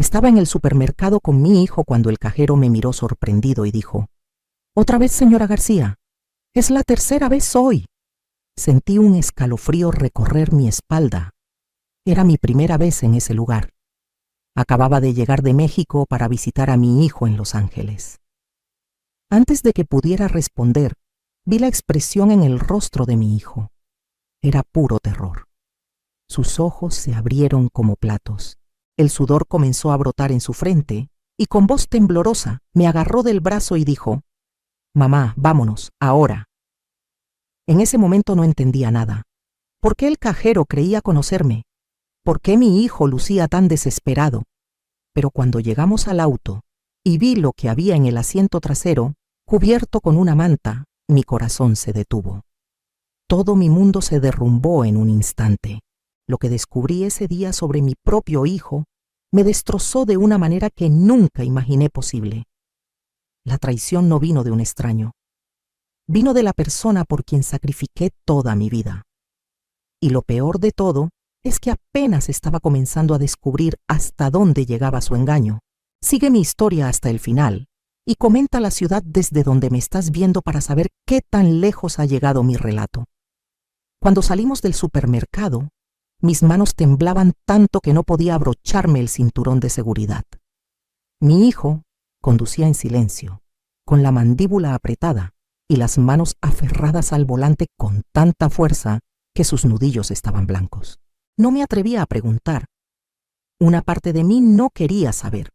Estaba en el supermercado con mi hijo cuando el cajero me miró sorprendido y dijo: «¿Otra vez, señora García? Es la tercera vez hoy». Sentí un escalofrío recorrer mi espalda. Era mi primera vez en ese lugar. Acababa de llegar de México para visitar a mi hijo en Los Ángeles. Antes de que pudiera responder, vi la expresión en el rostro de mi hijo. Era puro terror. Sus ojos se abrieron como platos. El sudor comenzó a brotar en su frente y con voz temblorosa me agarró del brazo y dijo: «Mamá, vámonos, ahora». En ese momento no entendía nada. ¿Por qué el cajero creía conocerme? ¿Por qué mi hijo lucía tan desesperado? Pero cuando llegamos al auto y vi lo que había en el asiento trasero, cubierto con una manta, mi corazón se detuvo. Todo mi mundo se derrumbó en un instante. Lo que descubrí ese día sobre mi propio hijo me destrozó de una manera que nunca imaginé posible. La traición no vino de un extraño. Vino de la persona por quien sacrifiqué toda mi vida. Y lo peor de todo es que apenas estaba comenzando a descubrir hasta dónde llegaba su engaño. Sigue mi historia hasta el final y comenta la ciudad desde donde me estás viendo para saber qué tan lejos ha llegado mi relato. Cuando salimos del supermercado, mis manos temblaban tanto que no podía abrocharme el cinturón de seguridad. Mi hijo conducía en silencio, con la mandíbula apretada y las manos aferradas al volante con tanta fuerza que sus nudillos estaban blancos. No me atrevía a preguntar. Una parte de mí no quería saber,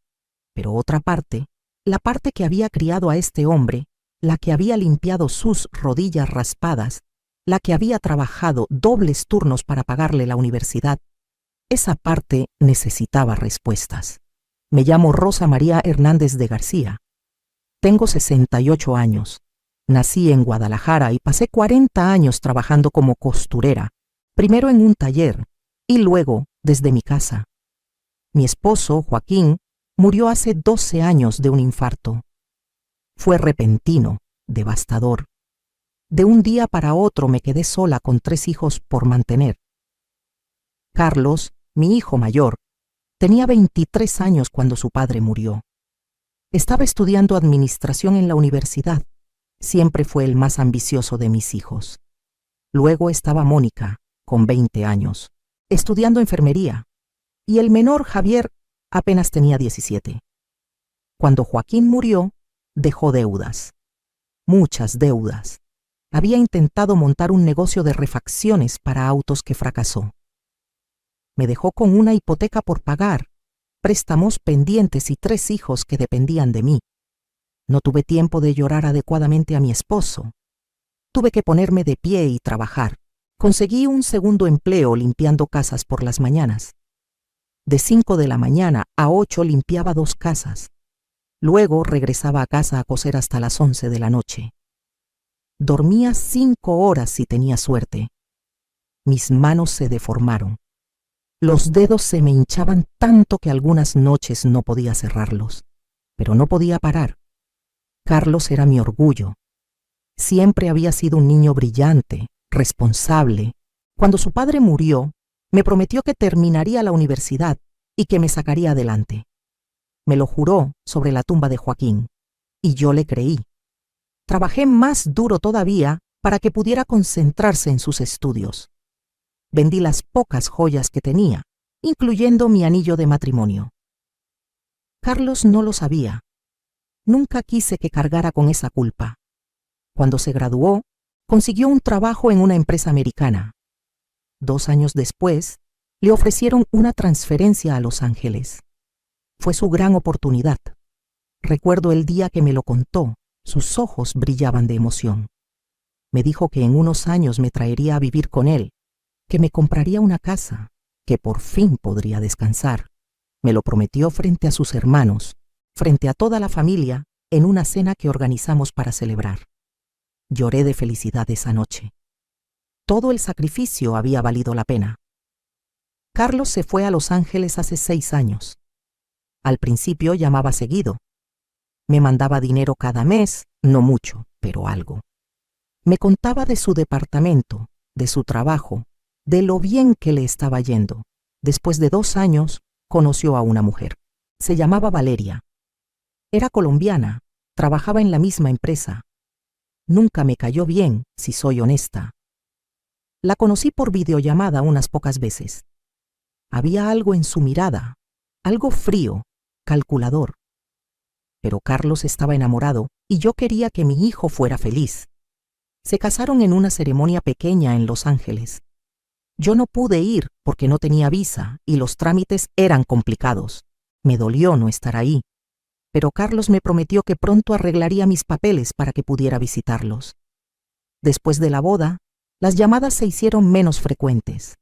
pero otra parte, la parte que había criado a este hombre, la que había limpiado sus rodillas raspadas, la que había trabajado dobles turnos para pagarle la universidad, esa parte necesitaba respuestas. Me llamo Rosa María Hernández de García. Tengo 68 años. Nací en Guadalajara y pasé 40 años trabajando como costurera, primero en un taller y luego desde mi casa. Mi esposo, Joaquín, murió hace 12 años de un infarto. Fue repentino, devastador. De un día para otro me quedé sola con 3 hijos por mantener. Carlos, mi hijo mayor, tenía 23 años cuando su padre murió. Estaba estudiando administración en la universidad. Siempre fue el más ambicioso de mis hijos. Luego estaba Mónica, con 20 años, estudiando enfermería, y el menor, Javier, apenas tenía 17. Cuando Joaquín murió, dejó deudas. Muchas deudas. Había intentado montar un negocio de refacciones para autos que fracasó. Me dejó con una hipoteca por pagar, préstamos pendientes y 3 hijos que dependían de mí. No tuve tiempo de llorar adecuadamente a mi esposo. Tuve que ponerme de pie y trabajar. Conseguí un segundo empleo limpiando casas por las mañanas. De 5 de la mañana a 8 limpiaba 2 casas. Luego regresaba a casa a coser hasta las 11 de la noche. Dormía 5 horas si tenía suerte. Mis manos se deformaron. Los dedos se me hinchaban tanto que algunas noches no podía cerrarlos. Pero no podía parar. Carlos era mi orgullo. Siempre había sido un niño brillante, responsable. Cuando su padre murió, me prometió que terminaría la universidad y que me sacaría adelante. Me lo juró sobre la tumba de Joaquín, y yo le creí. Trabajé más duro todavía para que pudiera concentrarse en sus estudios. Vendí las pocas joyas que tenía, incluyendo mi anillo de matrimonio. Carlos no lo sabía. Nunca quise que cargara con esa culpa. Cuando se graduó, consiguió un trabajo en una empresa americana. 2 años después, le ofrecieron una transferencia a Los Ángeles. Fue su gran oportunidad. Recuerdo el día que me lo contó. Sus ojos brillaban de emoción. Me dijo que en unos años me traería a vivir con él, que me compraría una casa, que por fin podría descansar. Me lo prometió frente a sus hermanos, frente a toda la familia, en una cena que organizamos para celebrar. Lloré de felicidad esa noche. Todo el sacrificio había valido la pena. Carlos se fue a Los Ángeles hace 6 años. Al principio llamaba seguido. Me mandaba dinero cada mes, no mucho, pero algo. Me contaba de su departamento, de su trabajo, de lo bien que le estaba yendo. Después de 2 años, conoció a una mujer. Se llamaba Valeria. Era colombiana, trabajaba en la misma empresa. Nunca me cayó bien, si soy honesta. La conocí por videollamada unas pocas veces. Había algo en su mirada, algo frío, calculador. Pero Carlos estaba enamorado y yo quería que mi hijo fuera feliz. Se casaron en una ceremonia pequeña en Los Ángeles. Yo no pude ir porque no tenía visa y los trámites eran complicados. Me dolió no estar ahí. Pero Carlos me prometió que pronto arreglaría mis papeles para que pudiera visitarlos. Después de la boda, las llamadas se hicieron menos frecuentes.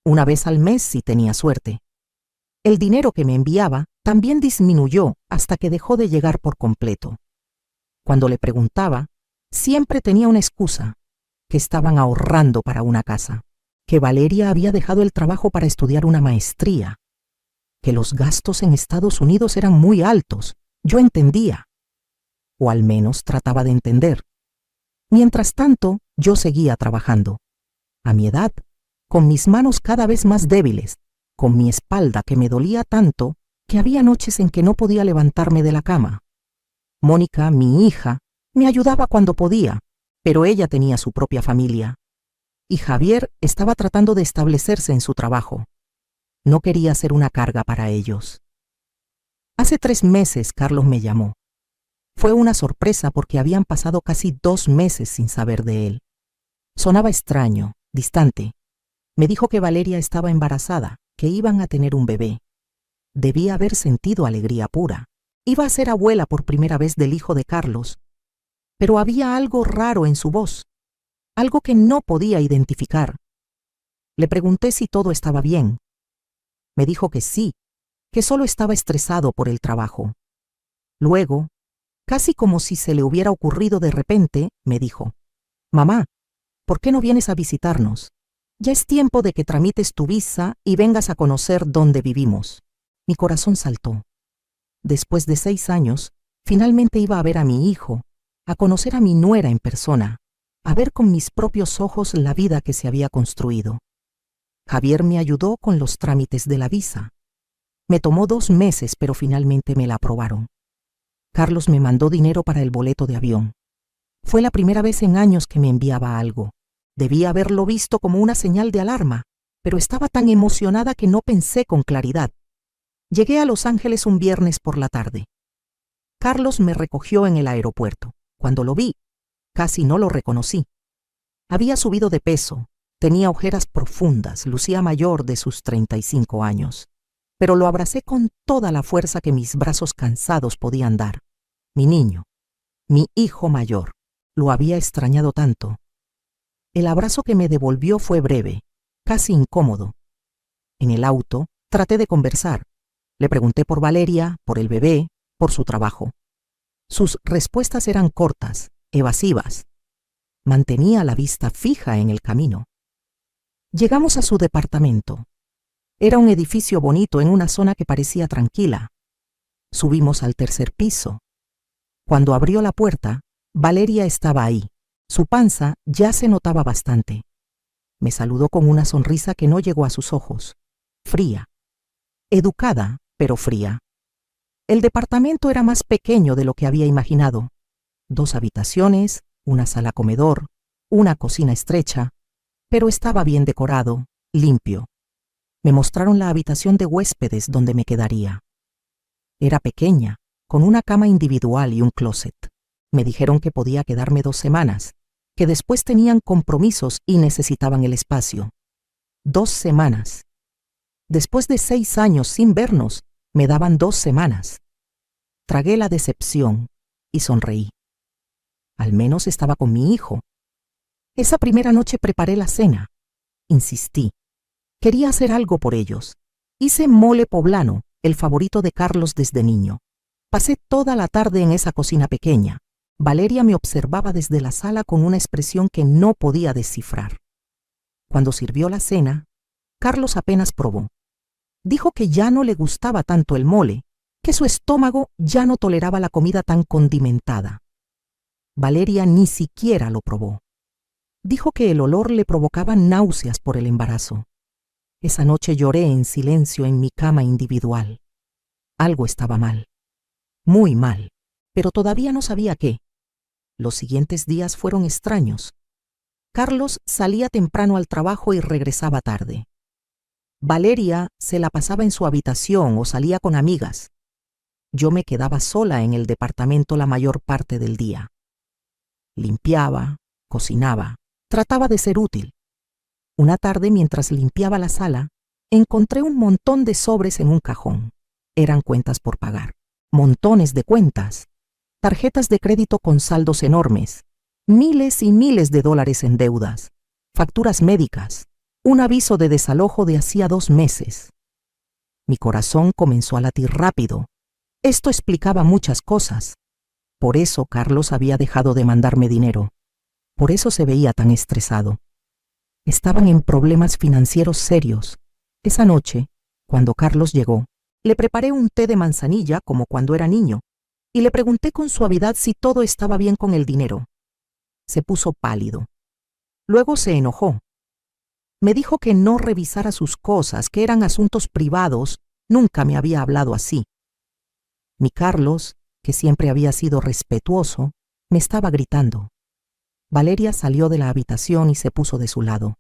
Una vez al mes si tenía suerte. El dinero que me enviaba también disminuyó hasta que dejó de llegar por completo. Cuando le preguntaba, siempre tenía una excusa, que estaban ahorrando para una casa, que Valeria había dejado el trabajo para estudiar una maestría, que los gastos en Estados Unidos eran muy altos. Yo entendía, o al menos trataba de entender. Mientras tanto, yo seguía trabajando. A mi edad, con mis manos cada vez más débiles, con mi espalda que me dolía tanto que había noches en que no podía levantarme de la cama. Mónica, mi hija, me ayudaba cuando podía, pero ella tenía su propia familia. Y Javier estaba tratando de establecerse en su trabajo. No quería ser una carga para ellos. Hace 3 meses Carlos me llamó. Fue una sorpresa porque habían pasado casi 2 meses sin saber de él. Sonaba extraño, distante. Me dijo que Valeria estaba embarazada, que iban a tener un bebé. Debía haber sentido alegría pura. Iba a ser abuela por primera vez del hijo de Carlos. Pero había algo raro en su voz, algo que no podía identificar. Le pregunté si todo estaba bien. Me dijo que sí, que solo estaba estresado por el trabajo. Luego, casi como si se le hubiera ocurrido de repente, me dijo: «Mamá, ¿por qué no vienes a visitarnos? Ya es tiempo de que tramites tu visa y vengas a conocer dónde vivimos». Mi corazón saltó. Después de 6 años, finalmente iba a ver a mi hijo, a conocer a mi nuera en persona, a ver con mis propios ojos la vida que se había construido. Javier me ayudó con los trámites de la visa. Me tomó 2 meses, pero finalmente me la aprobaron. Carlos me mandó dinero para el boleto de avión. Fue la primera vez en años que me enviaba algo. Debía haberlo visto como una señal de alarma, pero estaba tan emocionada que no pensé con claridad. Llegué a Los Ángeles un viernes por la tarde. Carlos me recogió en el aeropuerto. Cuando lo vi, casi no lo reconocí. Había subido de peso, tenía ojeras profundas, lucía mayor de sus 35 años. Pero lo abracé con toda la fuerza que mis brazos cansados podían dar. Mi niño, mi hijo mayor, lo había extrañado tanto. El abrazo que me devolvió fue breve, casi incómodo. En el auto traté de conversar. Le pregunté por Valeria, por el bebé, por su trabajo. Sus respuestas eran cortas, evasivas. Mantenía la vista fija en el camino. Llegamos a su departamento. Era un edificio bonito en una zona que parecía tranquila. Subimos al 3er piso. Cuando abrió la puerta, Valeria estaba ahí. Su panza ya se notaba bastante. Me saludó con una sonrisa que no llegó a sus ojos. Fría. Educada, pero fría. El departamento era más pequeño de lo que había imaginado. 2 habitaciones, una sala comedor, una cocina estrecha, pero estaba bien decorado, limpio. Me mostraron la habitación de huéspedes donde me quedaría. Era pequeña, con una cama individual y un closet. Me dijeron que podía quedarme 2 semanas, que después tenían compromisos y necesitaban el espacio. 2 semanas. Después de 6 años sin vernos, me daban 2 semanas. Tragué la decepción y sonreí. Al menos estaba con mi hijo. Esa primera noche preparé la cena. Insistí. Quería hacer algo por ellos. Hice mole poblano, el favorito de Carlos desde niño. Pasé toda la tarde en esa cocina pequeña. Valeria me observaba desde la sala con una expresión que no podía descifrar. Cuando sirvió la cena, Carlos apenas probó. Dijo que ya no le gustaba tanto el mole, que su estómago ya no toleraba la comida tan condimentada. Valeria ni siquiera lo probó. Dijo que el olor le provocaba náuseas por el embarazo. Esa noche lloré en silencio en mi cama individual. Algo estaba mal, muy mal, pero todavía no sabía qué. Los siguientes días fueron extraños. Carlos salía temprano al trabajo y regresaba tarde. Valeria se la pasaba en su habitación o salía con amigas. Yo me quedaba sola en el departamento la mayor parte del día. Limpiaba, cocinaba, trataba de ser útil. Una tarde, mientras limpiaba la sala, encontré un montón de sobres en un cajón. Eran cuentas por pagar. Montones de cuentas. Tarjetas de crédito con saldos enormes. Miles y miles de dólares en deudas. Facturas médicas. Un aviso de desalojo de hacía 2 meses. Mi corazón comenzó a latir rápido. Esto explicaba muchas cosas. Por eso Carlos había dejado de mandarme dinero. Por eso se veía tan estresado. Estaban en problemas financieros serios. Esa noche, cuando Carlos llegó, le preparé un té de manzanilla como cuando era niño y le pregunté con suavidad si todo estaba bien con el dinero. Se puso pálido. Luego se enojó. Me dijo que no revisara sus cosas, que eran asuntos privados. Nunca me había hablado así. Mi Carlos, que siempre había sido respetuoso, me estaba gritando. Valeria salió de la habitación y se puso de su lado.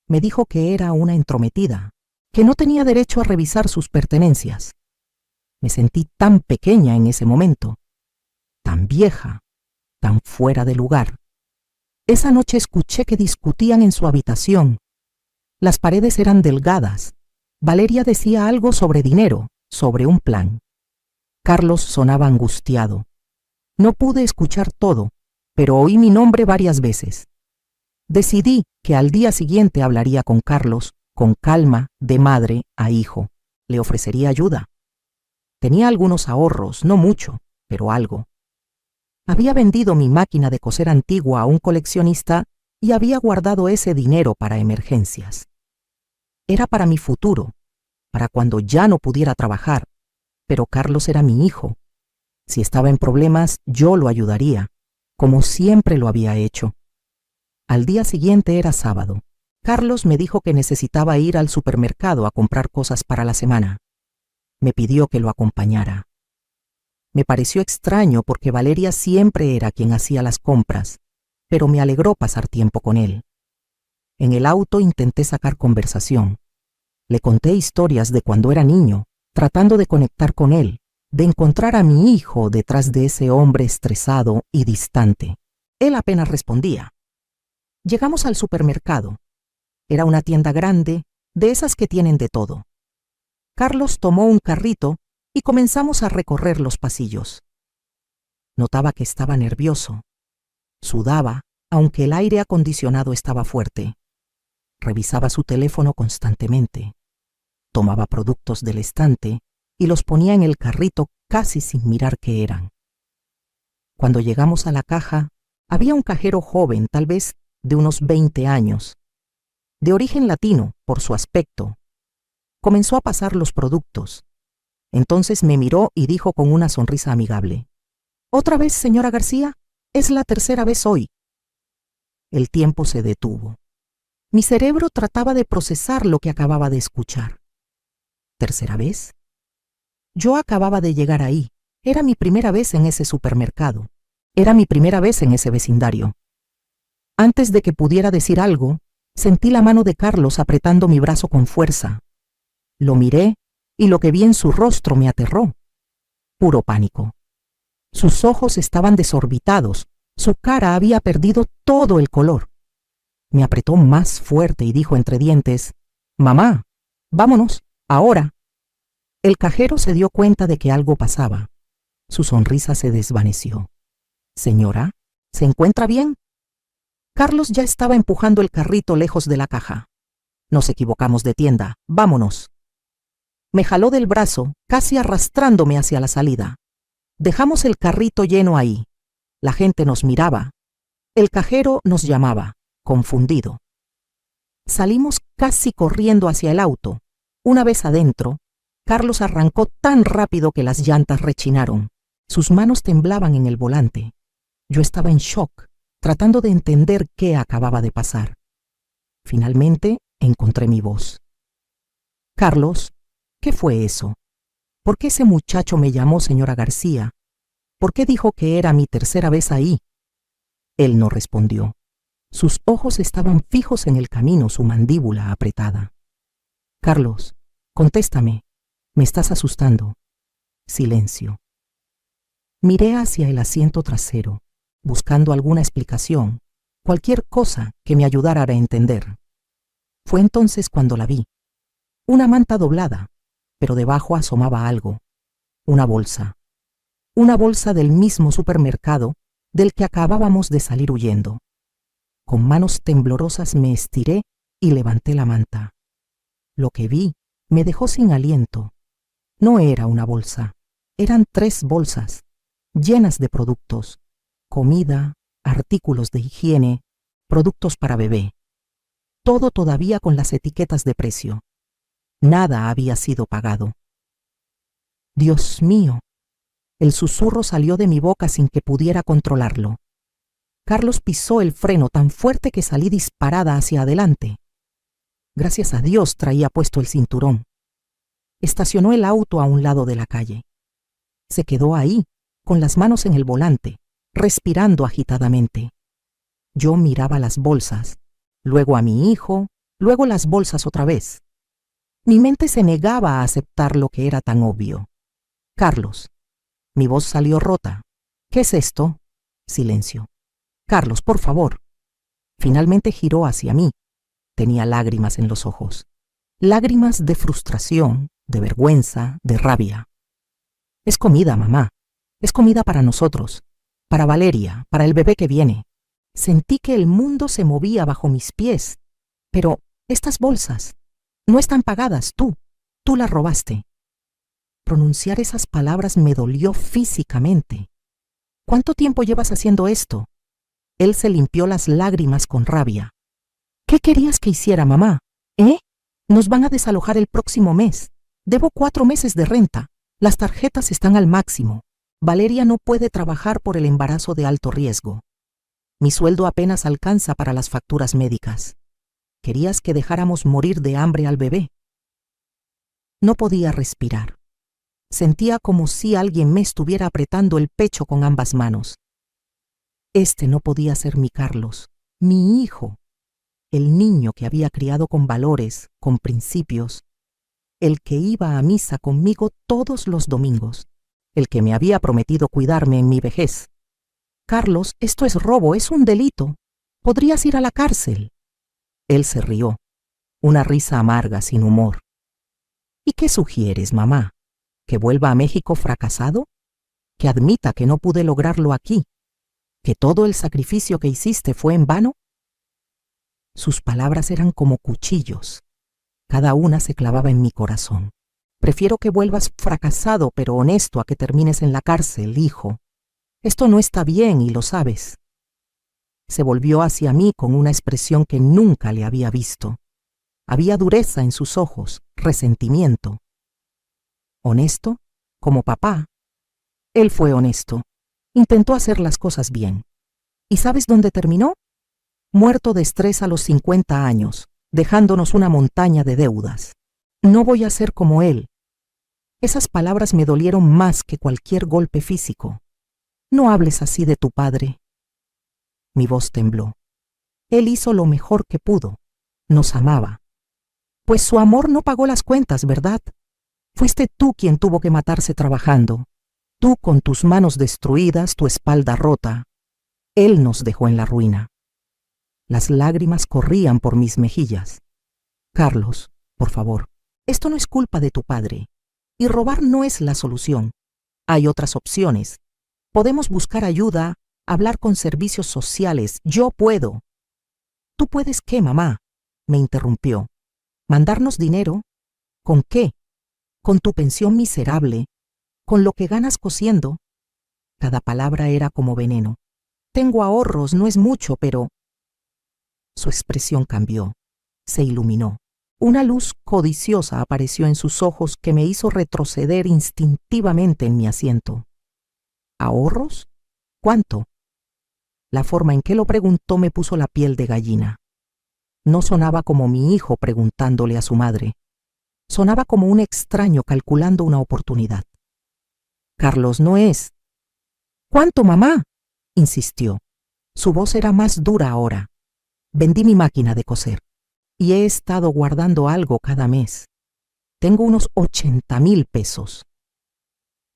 Me dijo que era una entrometida, que no tenía derecho a revisar sus pertenencias. Me sentí tan pequeña en ese momento, tan vieja, tan fuera de lugar. Esa noche escuché que discutían en su habitación. Las paredes eran delgadas. Valeria decía algo sobre dinero, sobre un plan. Carlos sonaba angustiado. No pude escuchar todo, pero oí mi nombre varias veces. Decidí que al día siguiente hablaría con Carlos, con calma, de madre a hijo. Le ofrecería ayuda. Tenía algunos ahorros, no mucho, pero algo. Había vendido mi máquina de coser antigua a un coleccionista y había guardado ese dinero para emergencias. Era para mi futuro, para cuando ya no pudiera trabajar, pero Carlos era mi hijo. Si estaba en problemas, yo lo ayudaría, como siempre lo había hecho. Al día siguiente era sábado. Carlos me dijo que necesitaba ir al supermercado a comprar cosas para la semana. Me pidió que lo acompañara. Me pareció extraño porque Valeria siempre era quien hacía las compras, pero me alegró pasar tiempo con él. En el auto intenté sacar conversación. Le conté historias de cuando era niño, tratando de conectar con él, de encontrar a mi hijo detrás de ese hombre estresado y distante. Él apenas respondía. Llegamos al supermercado. Era una tienda grande, de esas que tienen de todo. Carlos tomó un carrito y comenzamos a recorrer los pasillos. Notaba que estaba nervioso. Sudaba, aunque el aire acondicionado estaba fuerte. Revisaba su teléfono constantemente. Tomaba productos del estante y los ponía en el carrito casi sin mirar qué eran. Cuando llegamos a la caja, había un cajero joven, tal vez de unos 20 años, de origen latino por su aspecto. Comenzó a pasar los productos. Entonces me miró y dijo con una sonrisa amigable: «¿Otra vez, señora García? Es la tercera vez hoy». El tiempo se detuvo. Mi cerebro trataba de procesar lo que acababa de escuchar. ¿Tercera vez? Yo acababa de llegar ahí. Era mi primera vez en ese supermercado. Era mi primera vez en ese vecindario. Antes de que pudiera decir algo, sentí la mano de Carlos apretando mi brazo con fuerza. Lo miré y lo que vi en su rostro me aterró. Puro pánico. Sus ojos estaban desorbitados. Su cara había perdido todo el color. Me apretó más fuerte y dijo entre dientes: «Mamá, vámonos, ahora». El cajero se dio cuenta de que algo pasaba. Su sonrisa se desvaneció. «Señora, ¿se encuentra bien?» Carlos ya estaba empujando el carrito lejos de la caja. «Nos equivocamos de tienda, vámonos». Me jaló del brazo, casi arrastrándome hacia la salida. Dejamos el carrito lleno ahí. La gente nos miraba. El cajero nos llamaba, confundido. Salimos casi corriendo hacia el auto. Una vez adentro, Carlos arrancó tan rápido que las llantas rechinaron. Sus manos temblaban en el volante. Yo estaba en shock, tratando de entender qué acababa de pasar. Finalmente encontré mi voz. «Carlos, ¿qué fue eso?» ¿Por qué ese muchacho me llamó señora García? ¿Por qué dijo que era mi tercera vez ahí? Él no respondió. Sus ojos estaban fijos en el camino, su mandíbula apretada. Carlos, contéstame. Me estás asustando. Silencio. Miré hacia el asiento trasero, buscando alguna explicación, cualquier cosa que me ayudara a entender. Fue entonces cuando la vi. Una manta doblada, pero debajo asomaba algo. Una bolsa. Una bolsa del mismo supermercado del que acabábamos de salir huyendo. Con manos temblorosas me estiré y levanté la manta. Lo que vi me dejó sin aliento. No era una bolsa, eran 3 bolsas, llenas de productos, comida, artículos de higiene, productos para bebé. Todo todavía con las etiquetas de precio. Nada había sido pagado. Dios mío, el susurro salió de mi boca sin que pudiera controlarlo. Carlos pisó el freno tan fuerte que salí disparada hacia adelante. Gracias a Dios traía puesto el cinturón. Estacionó el auto a un lado de la calle. Se quedó ahí, con las manos en el volante, respirando agitadamente. Yo miraba las bolsas, luego a mi hijo, luego las bolsas otra vez. Mi mente se negaba a aceptar lo que era tan obvio. Carlos. Mi voz salió rota. ¿Qué es esto? Silencio. Carlos, por favor. Finalmente giró hacia mí. Tenía lágrimas en los ojos. Lágrimas de frustración, de vergüenza, de rabia. Es comida, mamá. Es comida para nosotros, para Valeria, para el bebé que viene. Sentí que el mundo se movía bajo mis pies. Pero estas bolsas no están pagadas, tú las robaste. Pronunciar esas palabras me dolió físicamente. ¿Cuánto tiempo llevas haciendo esto? Él se limpió las lágrimas con rabia. ¿Qué querías que hiciera, mamá? Nos van a desalojar el próximo mes. Debo 4 meses de renta. Las tarjetas están al máximo. Valeria no puede trabajar por el embarazo de alto riesgo. Mi sueldo apenas alcanza para las facturas médicas. ¿Querías que dejáramos morir de hambre al bebé? No podía respirar. Sentía como si alguien me estuviera apretando el pecho con ambas manos. Este no podía ser mi Carlos, mi hijo, el niño que había criado con valores, con principios, el que iba a misa conmigo todos los domingos, el que me había prometido cuidarme en mi vejez. Carlos, esto es robo, es un delito. Podrías ir a la cárcel. Él se rió, una risa amarga, sin humor. ¿Y qué sugieres, mamá? ¿Que vuelva a México fracasado? ¿Que admita que no pude lograrlo aquí? ¿Que todo el sacrificio que hiciste fue en vano? Sus palabras eran como cuchillos. Cada una se clavaba en mi corazón. Prefiero que vuelvas fracasado pero honesto a que termines en la cárcel, hijo. Esto no está bien y lo sabes. Se volvió hacia mí con una expresión que nunca le había visto. Había dureza en sus ojos, resentimiento. ¿Honesto? Como papá. Él fue honesto. Intentó hacer las cosas bien. ¿Y sabes dónde terminó? Muerto de estrés a los 50 años, dejándonos una montaña de deudas. No voy a ser como él. Esas palabras me dolieron más que cualquier golpe físico. No hables así de tu padre. Mi voz tembló. Él hizo lo mejor que pudo. Nos amaba. Pues su amor no pagó las cuentas, ¿verdad? Fuiste tú quien tuvo que matarse trabajando. Tú con tus manos destruidas, tu espalda rota. Él nos dejó en la ruina. Las lágrimas corrían por mis mejillas. Carlos, por favor, esto no es culpa de tu padre. Y robar no es la solución. Hay otras opciones. Podemos buscar ayuda, hablar con servicios sociales. Yo puedo. ¿Tú puedes qué, mamá? Me interrumpió. ¿Mandarnos dinero? ¿Con qué? ¿Con tu pensión miserable? ¿Con lo que ganas cosiendo? Cada palabra era como veneno. Tengo ahorros, no es mucho, pero... Su expresión cambió. Se iluminó. Una luz codiciosa apareció en sus ojos que me hizo retroceder instintivamente en mi asiento. ¿Ahorros? ¿Cuánto? La forma en que lo preguntó me puso la piel de gallina. No sonaba como mi hijo preguntándole a su madre. Sonaba como un extraño calculando una oportunidad. Carlos no es. ¿Cuánto, mamá? Insistió. Su voz era más dura ahora. Vendí mi máquina de coser y he estado guardando algo cada mes. Tengo unos 80,000 pesos.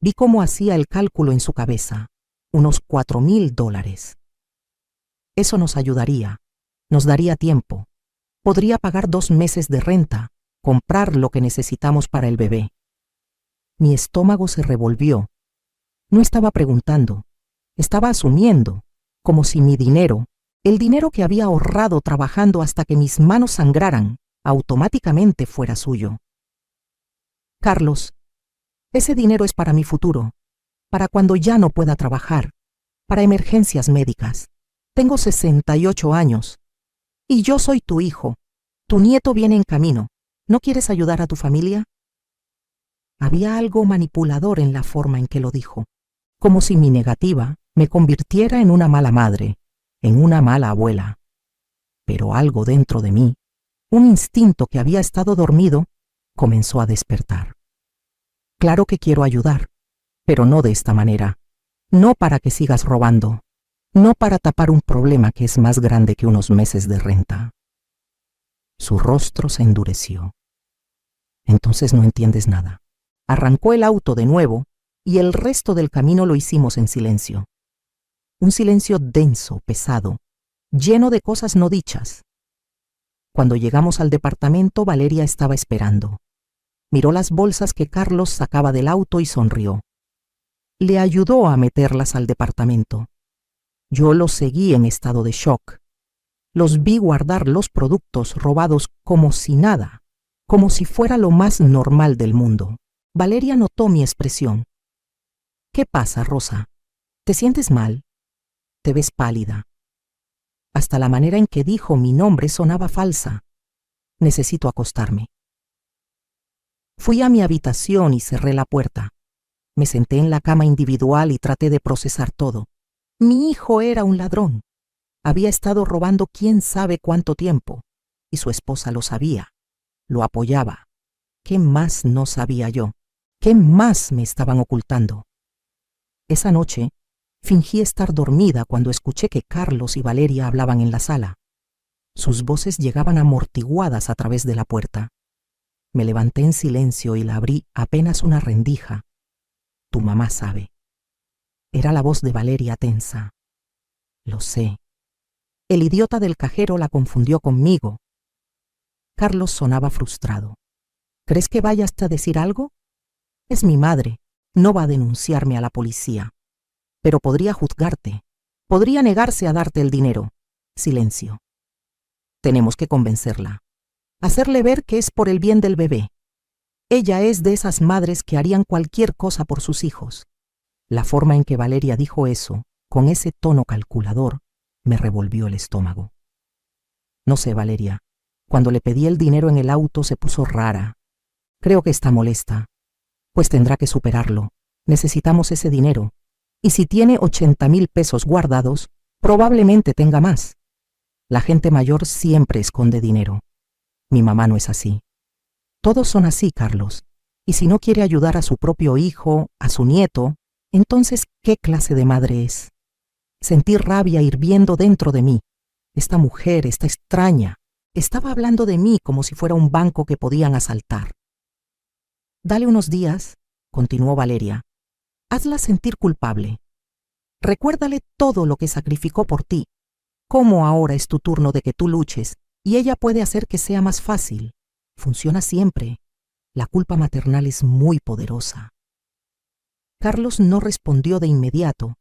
Vi cómo hacía el cálculo en su cabeza. Unos $4,000. Eso nos ayudaría. Nos daría tiempo. Podría pagar 2 meses de renta, comprar lo que necesitamos para el bebé. Mi estómago se revolvió. No estaba preguntando. Estaba asumiendo, como si mi dinero, el dinero que había ahorrado trabajando hasta que mis manos sangraran, automáticamente fuera suyo. Carlos, ese dinero es para mi futuro, para cuando ya no pueda trabajar, para emergencias médicas. Tengo 68 años. Y yo soy tu hijo. Tu nieto viene en camino. ¿No quieres ayudar a tu familia? Había algo manipulador en la forma en que lo dijo, como si mi negativa me convirtiera en una mala madre, en una mala abuela. Pero algo dentro de mí, un instinto que había estado dormido, comenzó a despertar. Claro que quiero ayudar, pero no de esta manera. No para que sigas robando. No para tapar un problema que es más grande que unos meses de renta. Su rostro se endureció. Entonces no entiendes nada. Arrancó el auto de nuevo y el resto del camino lo hicimos en silencio. Un silencio denso, pesado, lleno de cosas no dichas. Cuando llegamos al departamento, Valeria estaba esperando. Miró las bolsas que Carlos sacaba del auto y sonrió. Le ayudó a meterlas al departamento. Yo los seguí en estado de shock. Los vi guardar los productos robados como si nada, como si fuera lo más normal del mundo. Valeria notó mi expresión. ¿Qué pasa, Rosa? ¿Te sientes mal? Te ves pálida. Hasta la manera en que dijo mi nombre sonaba falsa. Necesito acostarme. Fui a mi habitación y cerré la puerta. Me senté en la cama individual y traté de procesar todo. Mi hijo era un ladrón. Había estado robando quién sabe cuánto tiempo, y su esposa lo sabía. Lo apoyaba. ¿Qué más no sabía yo? ¿Qué más me estaban ocultando? Esa noche, fingí estar dormida cuando escuché que Carlos y Valeria hablaban en la sala. Sus voces llegaban amortiguadas a través de la puerta. Me levanté en silencio y la abrí apenas una rendija. Tu mamá sabe. Era la voz de Valeria tensa. Lo sé. El idiota del cajero la confundió conmigo. Carlos sonaba frustrado. ¿Crees que vaya hasta decir algo? Es mi madre. No va a denunciarme a la policía. Pero podría juzgarte. Podría negarse a darte el dinero. Silencio. Tenemos que convencerla. Hacerle ver que es por el bien del bebé. Ella es de esas madres que harían cualquier cosa por sus hijos. La forma en que Valeria dijo eso, con ese tono calculador, me revolvió el estómago. No sé, Valeria. Cuando le pedí el dinero en el auto se puso rara. Creo que está molesta. Pues tendrá que superarlo. Necesitamos ese dinero. Y si tiene 80,000 pesos guardados, probablemente tenga más. La gente mayor siempre esconde dinero. Mi mamá no es así. Todos son así, Carlos. Y si no quiere ayudar a su propio hijo, a su nieto, entonces, ¿qué clase de madre es? Sentí rabia hirviendo dentro de mí. Esta mujer, esta extraña, estaba hablando de mí como si fuera un banco que podían asaltar. Dale unos días, continuó Valeria. Hazla sentir culpable. Recuérdale todo lo que sacrificó por ti. Cómo ahora es tu turno de que tú luches y ella puede hacer que sea más fácil. Funciona siempre. La culpa maternal es muy poderosa. Carlos no respondió de inmediato.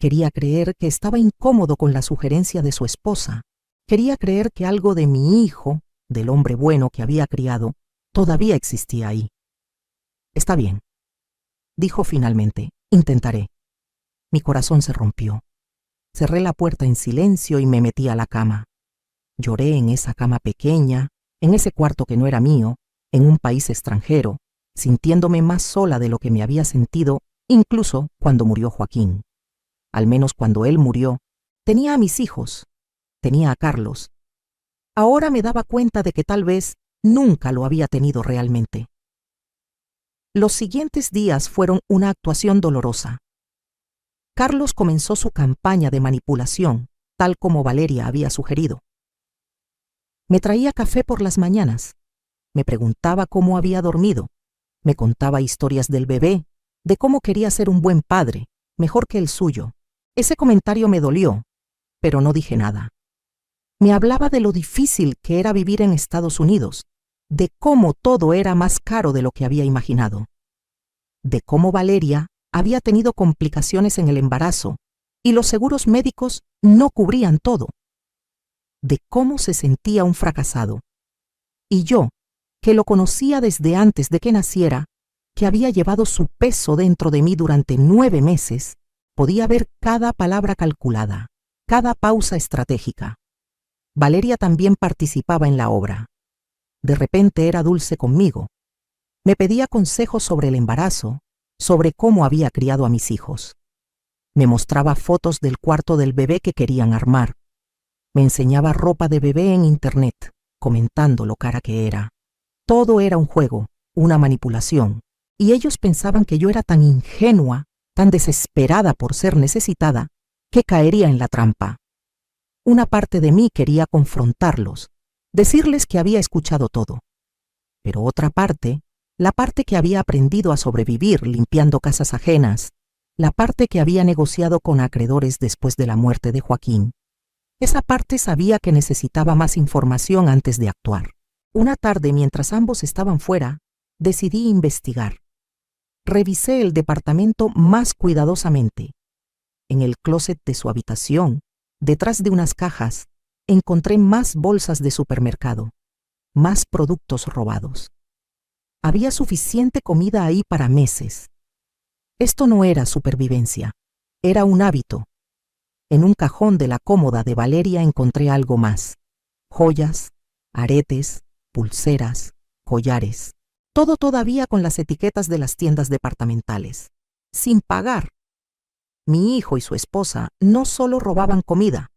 Quería creer que estaba incómodo con la sugerencia de su esposa. Quería creer que algo de mi hijo, del hombre bueno que había criado, todavía existía ahí. Está bien, dijo finalmente. Intentaré. Mi corazón se rompió. Cerré la puerta en silencio y me metí a la cama. Lloré en esa cama pequeña, en ese cuarto que no era mío, en un país extranjero, sintiéndome más sola de lo que me había sentido, incluso cuando murió Joaquín. Al menos cuando él murió, tenía a mis hijos, tenía a Carlos. Ahora me daba cuenta de que tal vez Nunca lo había tenido realmente. Los siguientes días fueron una actuación dolorosa. Carlos comenzó su campaña de manipulación, tal como Valeria había sugerido. Me traía café por las mañanas, me preguntaba cómo había dormido, me contaba historias del bebé, de cómo quería ser un buen padre, mejor que el suyo. Ese comentario me dolió, pero no dije nada. Me hablaba de lo difícil que era vivir en Estados Unidos, de cómo todo era más caro de lo que había imaginado, de cómo Valeria había tenido complicaciones en el embarazo y los seguros médicos no cubrían todo, de cómo se sentía un fracasado. Y yo, que lo conocía desde antes de que naciera, que había llevado su peso dentro de mí durante 9 meses, podía ver cada palabra calculada, cada pausa estratégica. Valeria también participaba en la obra. De repente era dulce conmigo. Me pedía consejos sobre el embarazo, sobre cómo había criado a mis hijos. Me mostraba fotos del cuarto del bebé que querían armar. Me enseñaba ropa de bebé en internet, comentando lo cara que era. Todo era un juego, una manipulación, y ellos pensaban que yo era tan ingenua, tan desesperada por ser necesitada, que caería en la trampa. Una parte de mí quería confrontarlos, decirles que había escuchado todo. Pero otra parte, la parte que había aprendido a sobrevivir limpiando casas ajenas, la parte que había negociado con acreedores después de la muerte de Joaquín, esa parte sabía que necesitaba más información antes de actuar. Una tarde, mientras ambos estaban fuera, decidí investigar. Revisé el departamento más cuidadosamente. En el closet de su habitación, detrás de unas cajas, encontré más bolsas de supermercado, más productos robados. Había suficiente comida ahí para meses. Esto no era supervivencia, era un hábito. En un cajón de la cómoda de Valeria encontré algo más: joyas, aretes, pulseras, collares. Todo todavía con las etiquetas de las tiendas departamentales. Sin pagar. Mi hijo y su esposa no solo robaban comida,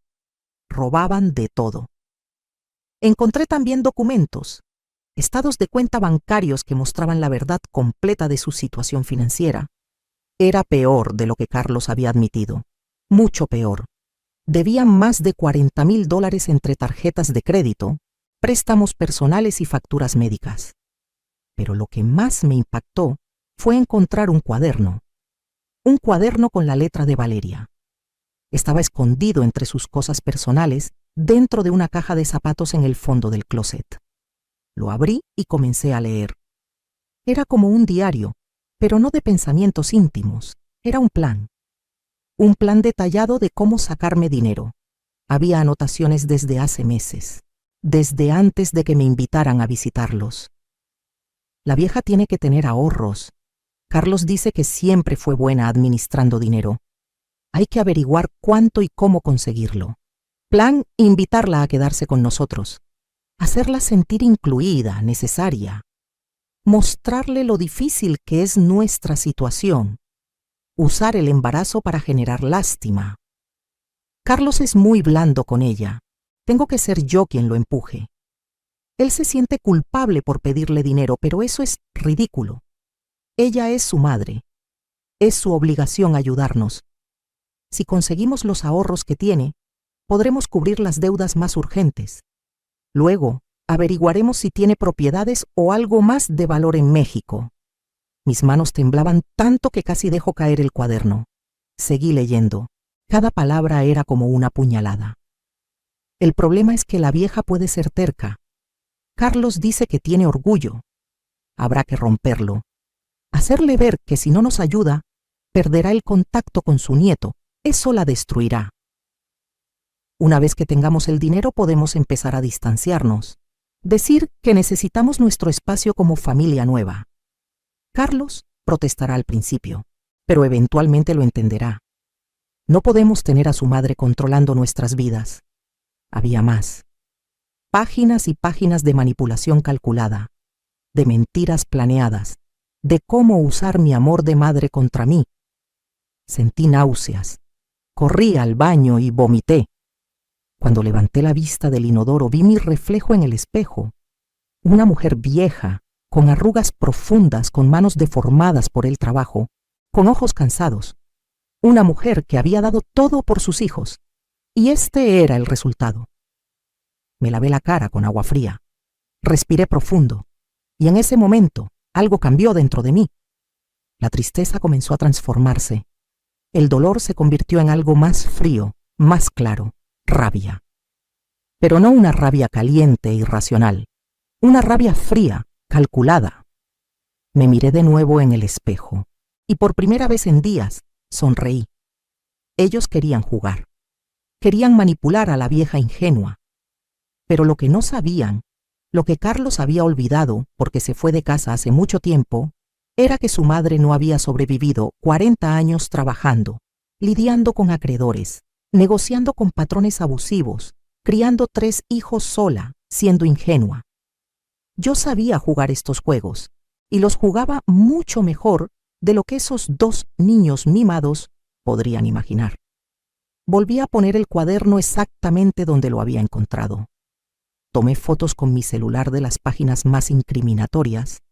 robaban de todo. Encontré también documentos, estados de cuenta bancarios que mostraban la verdad completa de su situación financiera. Era peor de lo que Carlos había admitido, mucho peor. Debían más de $40,000 entre tarjetas de crédito, préstamos personales y facturas médicas. Pero lo que más me impactó fue encontrar un cuaderno con la letra de Valeria. Estaba escondido entre sus cosas personales, dentro de una caja de zapatos en el fondo del closet. Lo abrí y comencé a leer. Era como un diario, pero no de pensamientos íntimos. Era un plan detallado de cómo sacarme dinero. Había anotaciones desde hace meses, desde antes de que me invitaran a visitarlos. La vieja tiene que tener ahorros. Carlos dice que siempre fue buena administrando dinero. Hay que averiguar cuánto y cómo conseguirlo. Plan: invitarla a quedarse con nosotros. Hacerla sentir incluida, necesaria. Mostrarle lo difícil que es nuestra situación. Usar el embarazo para generar lástima. Carlos es muy blando con ella. Tengo que ser yo quien lo empuje. Él se siente culpable por pedirle dinero, pero eso es ridículo. Ella es su madre. Es su obligación ayudarnos. Si conseguimos los ahorros que tiene, podremos cubrir las deudas más urgentes. Luego, averiguaremos si tiene propiedades o algo más de valor en México. Mis manos temblaban tanto que casi dejó caer el cuaderno. Seguí leyendo. Cada palabra era como una puñalada. El problema es que la vieja puede ser terca. Carlos dice que tiene orgullo. Habrá que romperlo. Hacerle ver que si no nos ayuda, perderá el contacto con su nieto. Eso la destruirá. Una vez que tengamos el dinero, podemos empezar a distanciarnos. Decir que necesitamos nuestro espacio como familia nueva. Carlos protestará al principio, pero eventualmente lo entenderá. No podemos tener a su madre controlando nuestras vidas. Había más. Páginas y páginas de manipulación calculada, de mentiras planeadas, de cómo usar mi amor de madre contra mí. Sentí náuseas. Corrí al baño y vomité. Cuando levanté la vista del inodoro, vi mi reflejo en el espejo. Una mujer vieja, con arrugas profundas, con manos deformadas por el trabajo, con ojos cansados. Una mujer que había dado todo por sus hijos. Y este era el resultado. Me lavé la cara con agua fría. Respiré profundo. Y en ese momento, algo cambió dentro de mí. La tristeza comenzó a transformarse. El dolor se convirtió en algo más frío, más claro, rabia. Pero no una rabia caliente e irracional. Una rabia fría, calculada. Me miré de nuevo en el espejo y por primera vez en días sonreí. Ellos querían jugar. Querían manipular a la vieja ingenua. Pero lo que no sabían, lo que Carlos había olvidado porque se fue de casa hace mucho tiempo, era que su madre no había sobrevivido 40 años trabajando, lidiando con acreedores, negociando con patrones abusivos, criando 3 hijos sola, siendo ingenua. Yo sabía jugar estos juegos, y los jugaba mucho mejor de lo que esos 2 niños mimados podrían imaginar. Volví a poner el cuaderno exactamente donde lo había encontrado. Tomé fotos con mi celular de las páginas más incriminatorias.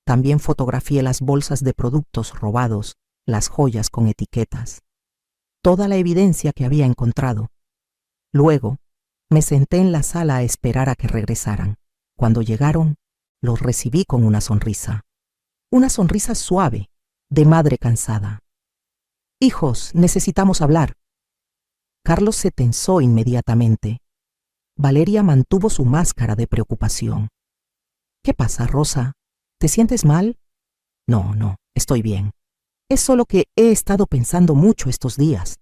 También fotografié las bolsas de productos robados, las joyas con etiquetas. Toda la evidencia que había encontrado. Luego, me senté en la sala a esperar a que regresaran. Cuando llegaron, los recibí con una sonrisa. Una sonrisa suave, de madre cansada. «Hijos, necesitamos hablar». Carlos se tensó inmediatamente. Valeria mantuvo su máscara de preocupación. «¿Qué pasa, Rosa? ¿Te sientes mal?» No, estoy bien. Es solo que he estado pensando mucho estos días.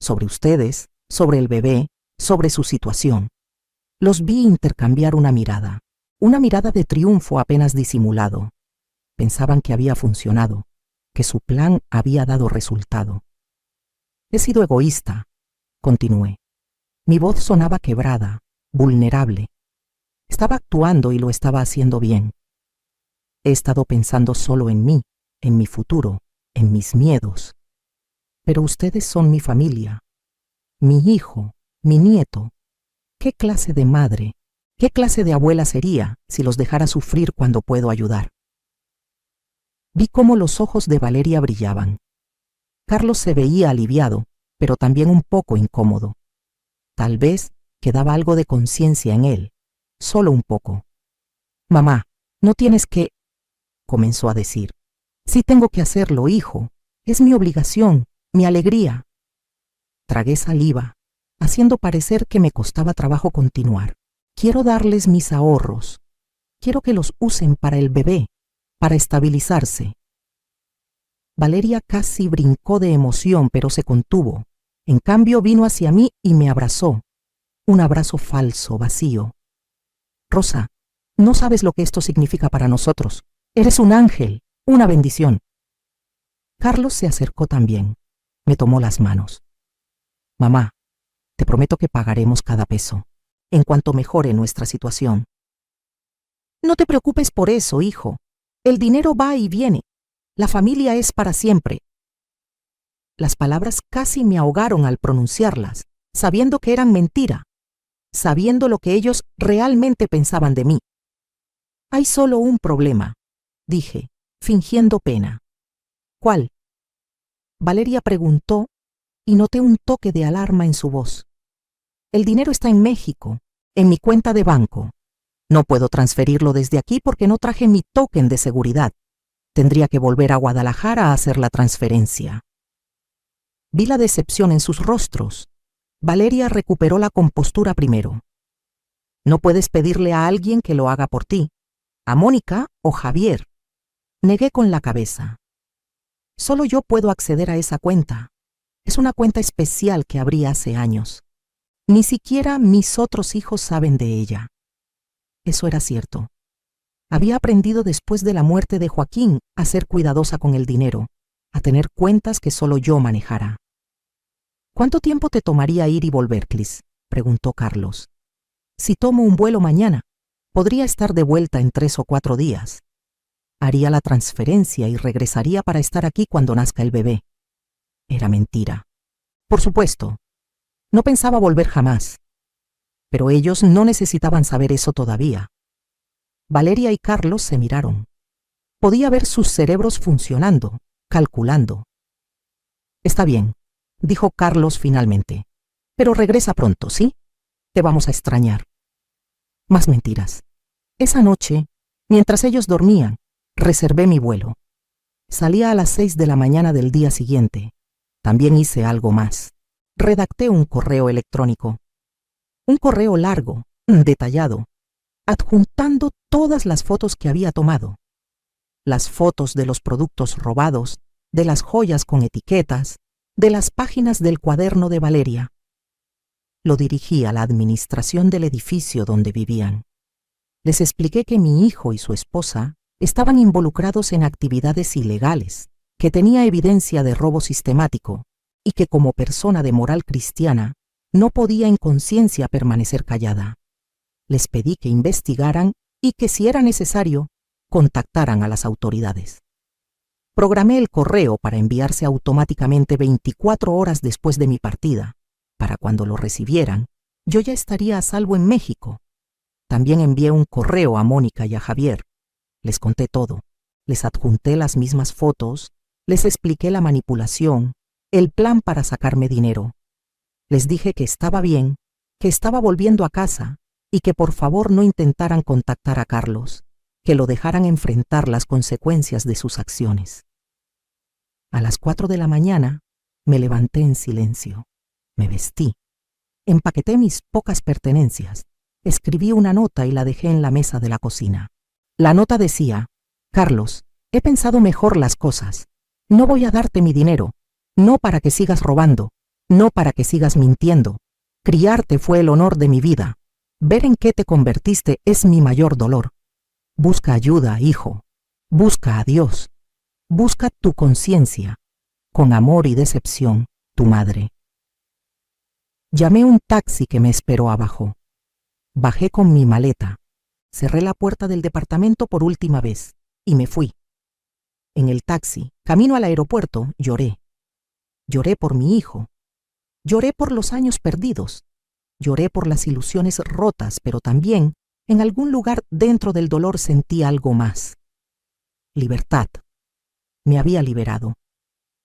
Sobre ustedes, sobre el bebé, sobre su situación». Los vi intercambiar una mirada de triunfo apenas disimulado. Pensaban que había funcionado, que su plan había dado resultado. «He sido egoísta», continué. Mi voz sonaba quebrada, vulnerable. Estaba actuando y lo estaba haciendo bien. He estado pensando solo en mí, en mi futuro, en mis miedos. Pero ustedes son mi familia, mi hijo, mi nieto. ¿Qué clase de madre, qué clase de abuela sería si los dejara sufrir cuando puedo ayudar? Vi cómo los ojos de Valeria brillaban. Carlos se veía aliviado, pero también un poco incómodo. Tal vez quedaba algo de conciencia en él, solo un poco. «Mamá, no tienes que…», comenzó a decir. «Sí tengo que hacerlo, hijo. Es mi obligación, mi alegría». Tragué saliva, haciendo parecer que me costaba trabajo continuar. «Quiero darles mis ahorros. Quiero que los usen para el bebé, para estabilizarse». Valeria casi brincó de emoción, pero se contuvo. En cambio, vino hacia mí y me abrazó. Un abrazo falso, vacío. «Rosa, no sabes lo que esto significa para nosotros. Eres un ángel, una bendición». Carlos se acercó también. Me tomó las manos. «Mamá, te prometo que pagaremos cada peso, en cuanto mejore nuestra situación». «No te preocupes por eso, hijo. El dinero va y viene. La familia es para siempre». Las palabras casi me ahogaron al pronunciarlas, sabiendo que eran mentira, sabiendo lo que ellos realmente pensaban de mí. «Hay solo un problema», dije, fingiendo pena. «¿Cuál?». Valeria preguntó y noté un toque de alarma en su voz. «El dinero está en México, en mi cuenta de banco. No puedo transferirlo desde aquí porque no traje mi token de seguridad. Tendría que volver a Guadalajara a hacer la transferencia». Vi la decepción en sus rostros. Valeria recuperó la compostura primero. «No puedes pedirle a alguien que lo haga por ti, a Mónica o Javier». Negué con la cabeza. «Solo yo puedo acceder a esa cuenta. Es una cuenta especial que abrí hace años. Ni siquiera mis otros hijos saben de ella». Eso era cierto. Había aprendido después de la muerte de Joaquín a ser cuidadosa con el dinero, a tener cuentas que solo yo manejara. «¿Cuánto tiempo te tomaría ir y volver, Clis?», preguntó Carlos. «Si tomo un vuelo mañana, podría estar de vuelta en 3 o 4 días. Haría la transferencia y regresaría para estar aquí cuando nazca el bebé». Era mentira. Por supuesto. No pensaba volver jamás. Pero ellos no necesitaban saber eso todavía. Valeria y Carlos se miraron. Podía ver sus cerebros funcionando, calculando. Está bien, dijo Carlos finalmente. Pero regresa pronto, ¿sí? Te vamos a extrañar. Más mentiras. Esa noche, mientras ellos dormían, reservé mi vuelo. Salía a las 6 de la mañana del día siguiente. También hice algo más. Redacté un correo electrónico. Un correo largo, detallado, adjuntando todas las fotos que había tomado. Las fotos de los productos robados, de las joyas con etiquetas, de las páginas del cuaderno de Valeria. Lo dirigí a la administración del edificio donde vivían. Les expliqué que mi hijo y su esposa estaban involucrados en actividades ilegales, que tenía evidencia de robo sistemático y que como persona de moral cristiana no podía en conciencia permanecer callada. Les pedí que investigaran y que, si era necesario, contactaran a las autoridades. Programé el correo para enviarse automáticamente 24 horas después de mi partida. Para cuando lo recibieran, yo ya estaría a salvo en México. También envié un correo a Mónica y a Javier. Les conté todo. Les adjunté las mismas fotos, les expliqué la manipulación, el plan para sacarme dinero. Les dije que estaba bien, que estaba volviendo a casa y que por favor no intentaran contactar a Carlos, que lo dejaran enfrentar las consecuencias de sus acciones. A las 4 de la mañana me levanté en silencio, me vestí, empaqueté mis pocas pertenencias, escribí una nota y la dejé en la mesa de la cocina. La nota decía: Carlos, he pensado mejor las cosas. No voy a darte mi dinero, no para que sigas robando, no para que sigas mintiendo. Criarte fue el honor de mi vida. Ver en qué te convertiste es mi mayor dolor. Busca ayuda, hijo. Busca a Dios. Busca tu conciencia. Con amor y decepción, tu madre. Llamé un taxi que me esperó abajo. Bajé con mi maleta. Cerré la puerta del departamento por última vez y me fui. En el taxi, camino al aeropuerto, lloré. Lloré por mi hijo. Lloré por los años perdidos. Lloré por las ilusiones rotas, pero también, en algún lugar dentro del dolor, sentí algo más. Libertad. Me había liberado.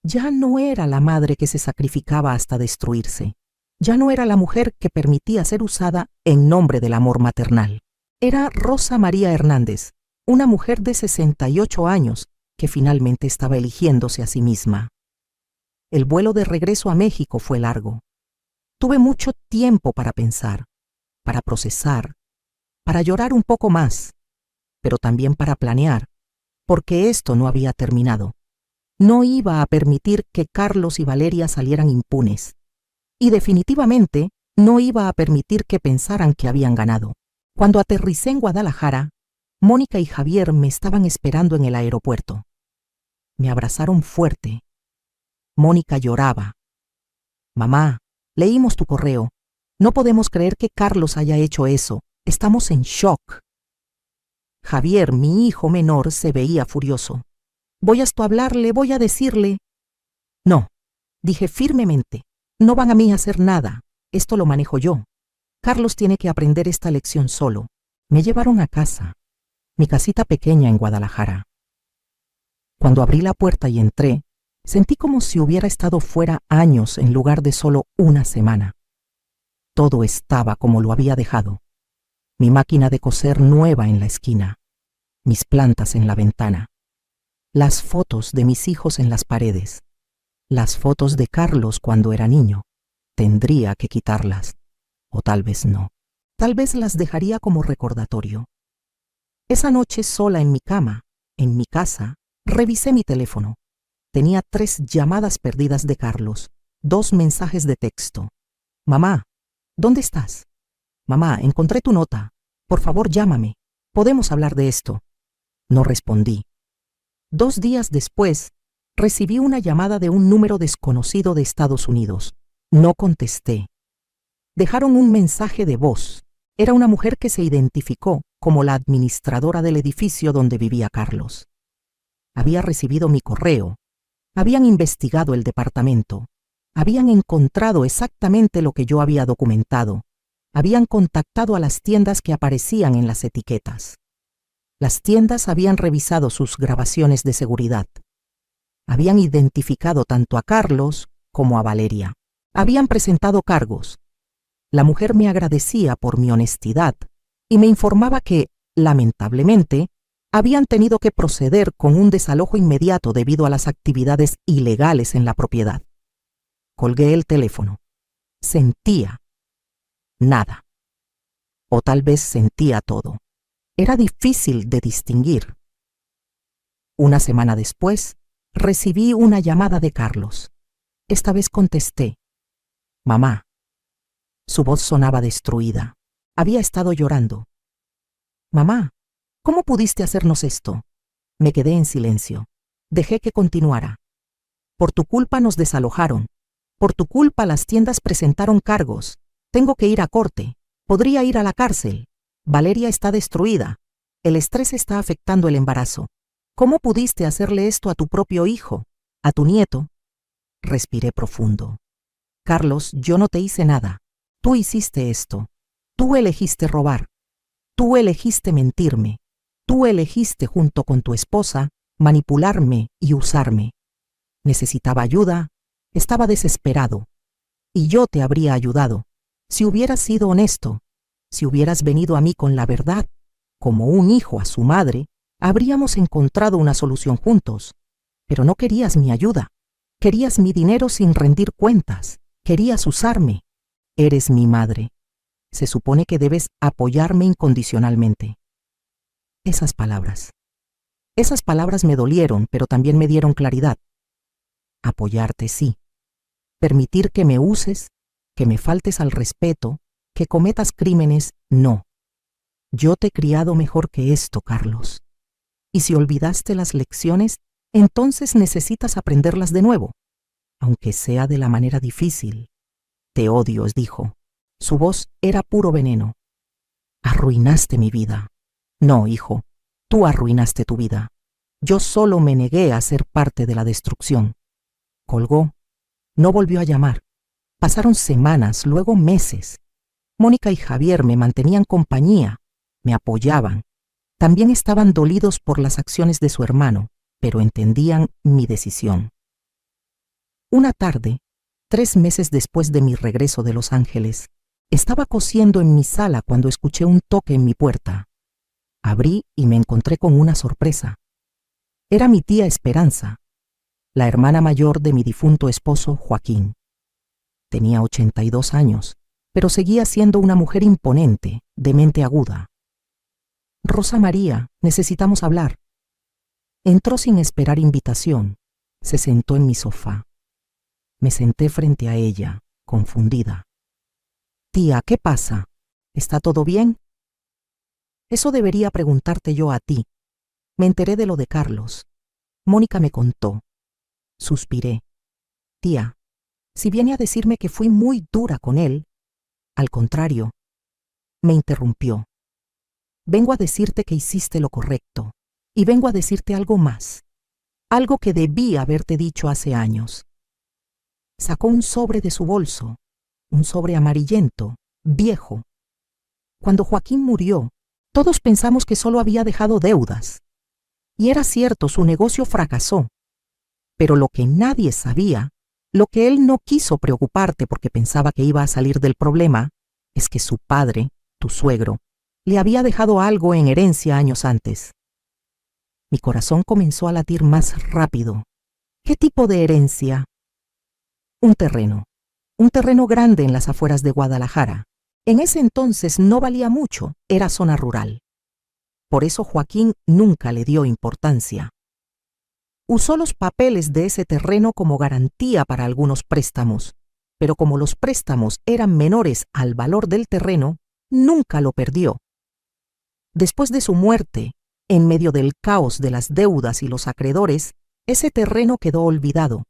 Ya no era la madre que se sacrificaba hasta destruirse. Ya no era la mujer que permitía ser usada en nombre del amor maternal. Era Rosa María Hernández, una mujer de 68 años que finalmente estaba eligiéndose a sí misma. El vuelo de regreso a México fue largo. Tuve mucho tiempo para pensar, para procesar, para llorar un poco más, pero también para planear, porque esto no había terminado. No iba a permitir que Carlos y Valeria salieran impunes. Y definitivamente no iba a permitir que pensaran que habían ganado. Cuando aterricé en Guadalajara, Mónica y Javier me estaban esperando en el aeropuerto. Me abrazaron fuerte. Mónica lloraba. Mamá, leímos tu correo. No podemos creer que Carlos haya hecho eso. Estamos en shock. Javier, mi hijo menor, se veía furioso. Voy a hablarle, voy a decirle. No, dije firmemente. No van a mí a hacer nada. Esto lo manejo yo. Carlos tiene que aprender esta lección solo. Me llevaron a casa, mi casita pequeña en Guadalajara. Cuando abrí la puerta y entré, sentí como si hubiera estado fuera años en lugar de solo una semana. Todo estaba como lo había dejado. Mi máquina de coser nueva en la esquina, mis plantas en la ventana, las fotos de mis hijos en las paredes, las fotos de Carlos cuando era niño. Tendría que quitarlas, o tal vez no. Tal vez las dejaría como recordatorio. Esa noche, sola en mi cama, en mi casa, revisé mi teléfono. Tenía 3 llamadas perdidas de Carlos, 2 mensajes de texto. Mamá, ¿dónde estás? Mamá, encontré tu nota. Por favor, llámame. Podemos hablar de esto. No respondí. 2 días después, recibí una llamada de un número desconocido de Estados Unidos. No contesté. Dejaron un mensaje de voz. Era una mujer que se identificó como la administradora del edificio donde vivía Carlos. Había recibido mi correo. Habían investigado el departamento. Habían encontrado exactamente lo que yo había documentado. Habían contactado a las tiendas que aparecían en las etiquetas. Las tiendas habían revisado sus grabaciones de seguridad. Habían identificado tanto a Carlos como a Valeria. Habían presentado cargos. La mujer me agradecía por mi honestidad y me informaba que, lamentablemente, habían tenido que proceder con un desalojo inmediato debido a las actividades ilegales en la propiedad. Colgué el teléfono. Sentía nada. O tal vez sentía todo. Era difícil de distinguir. Una semana después, recibí una llamada de Carlos. Esta vez contesté. Mamá. Su voz sonaba destruida. Había estado llorando. Mamá, ¿cómo pudiste hacernos esto? Me quedé en silencio. Dejé que continuara. Por tu culpa nos desalojaron. Por tu culpa las tiendas presentaron cargos. Tengo que ir a corte. Podría ir a la cárcel. Valeria está destruida. El estrés está afectando el embarazo. ¿Cómo pudiste hacerle esto a tu propio hijo? ¿A tu nieto? Respiré profundo. Carlos, yo no te hice nada. Tú hiciste esto. Tú elegiste robar. Tú elegiste mentirme. Tú elegiste, junto con tu esposa, manipularme y usarme. Necesitaba ayuda. Estaba desesperado. Y yo te habría ayudado. Si hubieras sido honesto, si hubieras venido a mí con la verdad, como un hijo a su madre, habríamos encontrado una solución juntos. Pero no querías mi ayuda. Querías mi dinero sin rendir cuentas. Querías usarme. Eres mi madre. Se supone que debes apoyarme incondicionalmente. Esas palabras me dolieron, pero también me dieron claridad. Apoyarte sí. Permitir que me uses, que me faltes al respeto, que cometas crímenes, no. Yo te he criado mejor que esto, Carlos. Y si olvidaste las lecciones, entonces necesitas aprenderlas de nuevo, aunque sea de la manera difícil. Te odio, dijo. Su voz era puro veneno. Arruinaste mi vida. No, hijo, tú arruinaste tu vida. Yo solo me negué a ser parte de la destrucción. Colgó. No volvió a llamar. Pasaron semanas, luego meses. Mónica y Javier me mantenían compañía, me apoyaban. También estaban dolidos por las acciones de su hermano, pero entendían mi decisión. Una tarde, 3 meses después de mi regreso de Los Ángeles, estaba cosiendo en mi sala cuando escuché un toque en mi puerta. Abrí y me encontré con una sorpresa. Era mi tía Esperanza, la hermana mayor de mi difunto esposo Joaquín. Tenía 82 años, pero seguía siendo una mujer imponente, de mente aguda. Rosa María, necesitamos hablar. Entró sin esperar invitación. Se sentó en mi sofá. Me senté frente a ella, confundida. Tía, ¿qué pasa? ¿Está todo bien? Eso debería preguntarte yo a ti. Me enteré de lo de Carlos. Mónica me contó. Suspiré. Tía, si viene a decirme que fui muy dura con él, al contrario, me interrumpió. Vengo a decirte que hiciste lo correcto, y vengo a decirte algo más, algo que debí haberte dicho hace años. Sacó un sobre de su bolso, un sobre amarillento, viejo. Cuando Joaquín murió, todos pensamos que solo había dejado deudas. Y era cierto, su negocio fracasó. Pero lo que nadie sabía, lo que él no quiso preocuparte porque pensaba que iba a salir del problema, es que su padre, tu suegro, le había dejado algo en herencia años antes. Mi corazón comenzó a latir más rápido. ¿Qué tipo de herencia? Un terreno grande en las afueras de Guadalajara. En ese entonces no valía mucho, era zona rural. Por eso Joaquín nunca le dio importancia. Usó los papeles de ese terreno como garantía para algunos préstamos, pero como los préstamos eran menores al valor del terreno, nunca lo perdió. Después de su muerte, en medio del caos de las deudas y los acreedores, ese terreno quedó olvidado.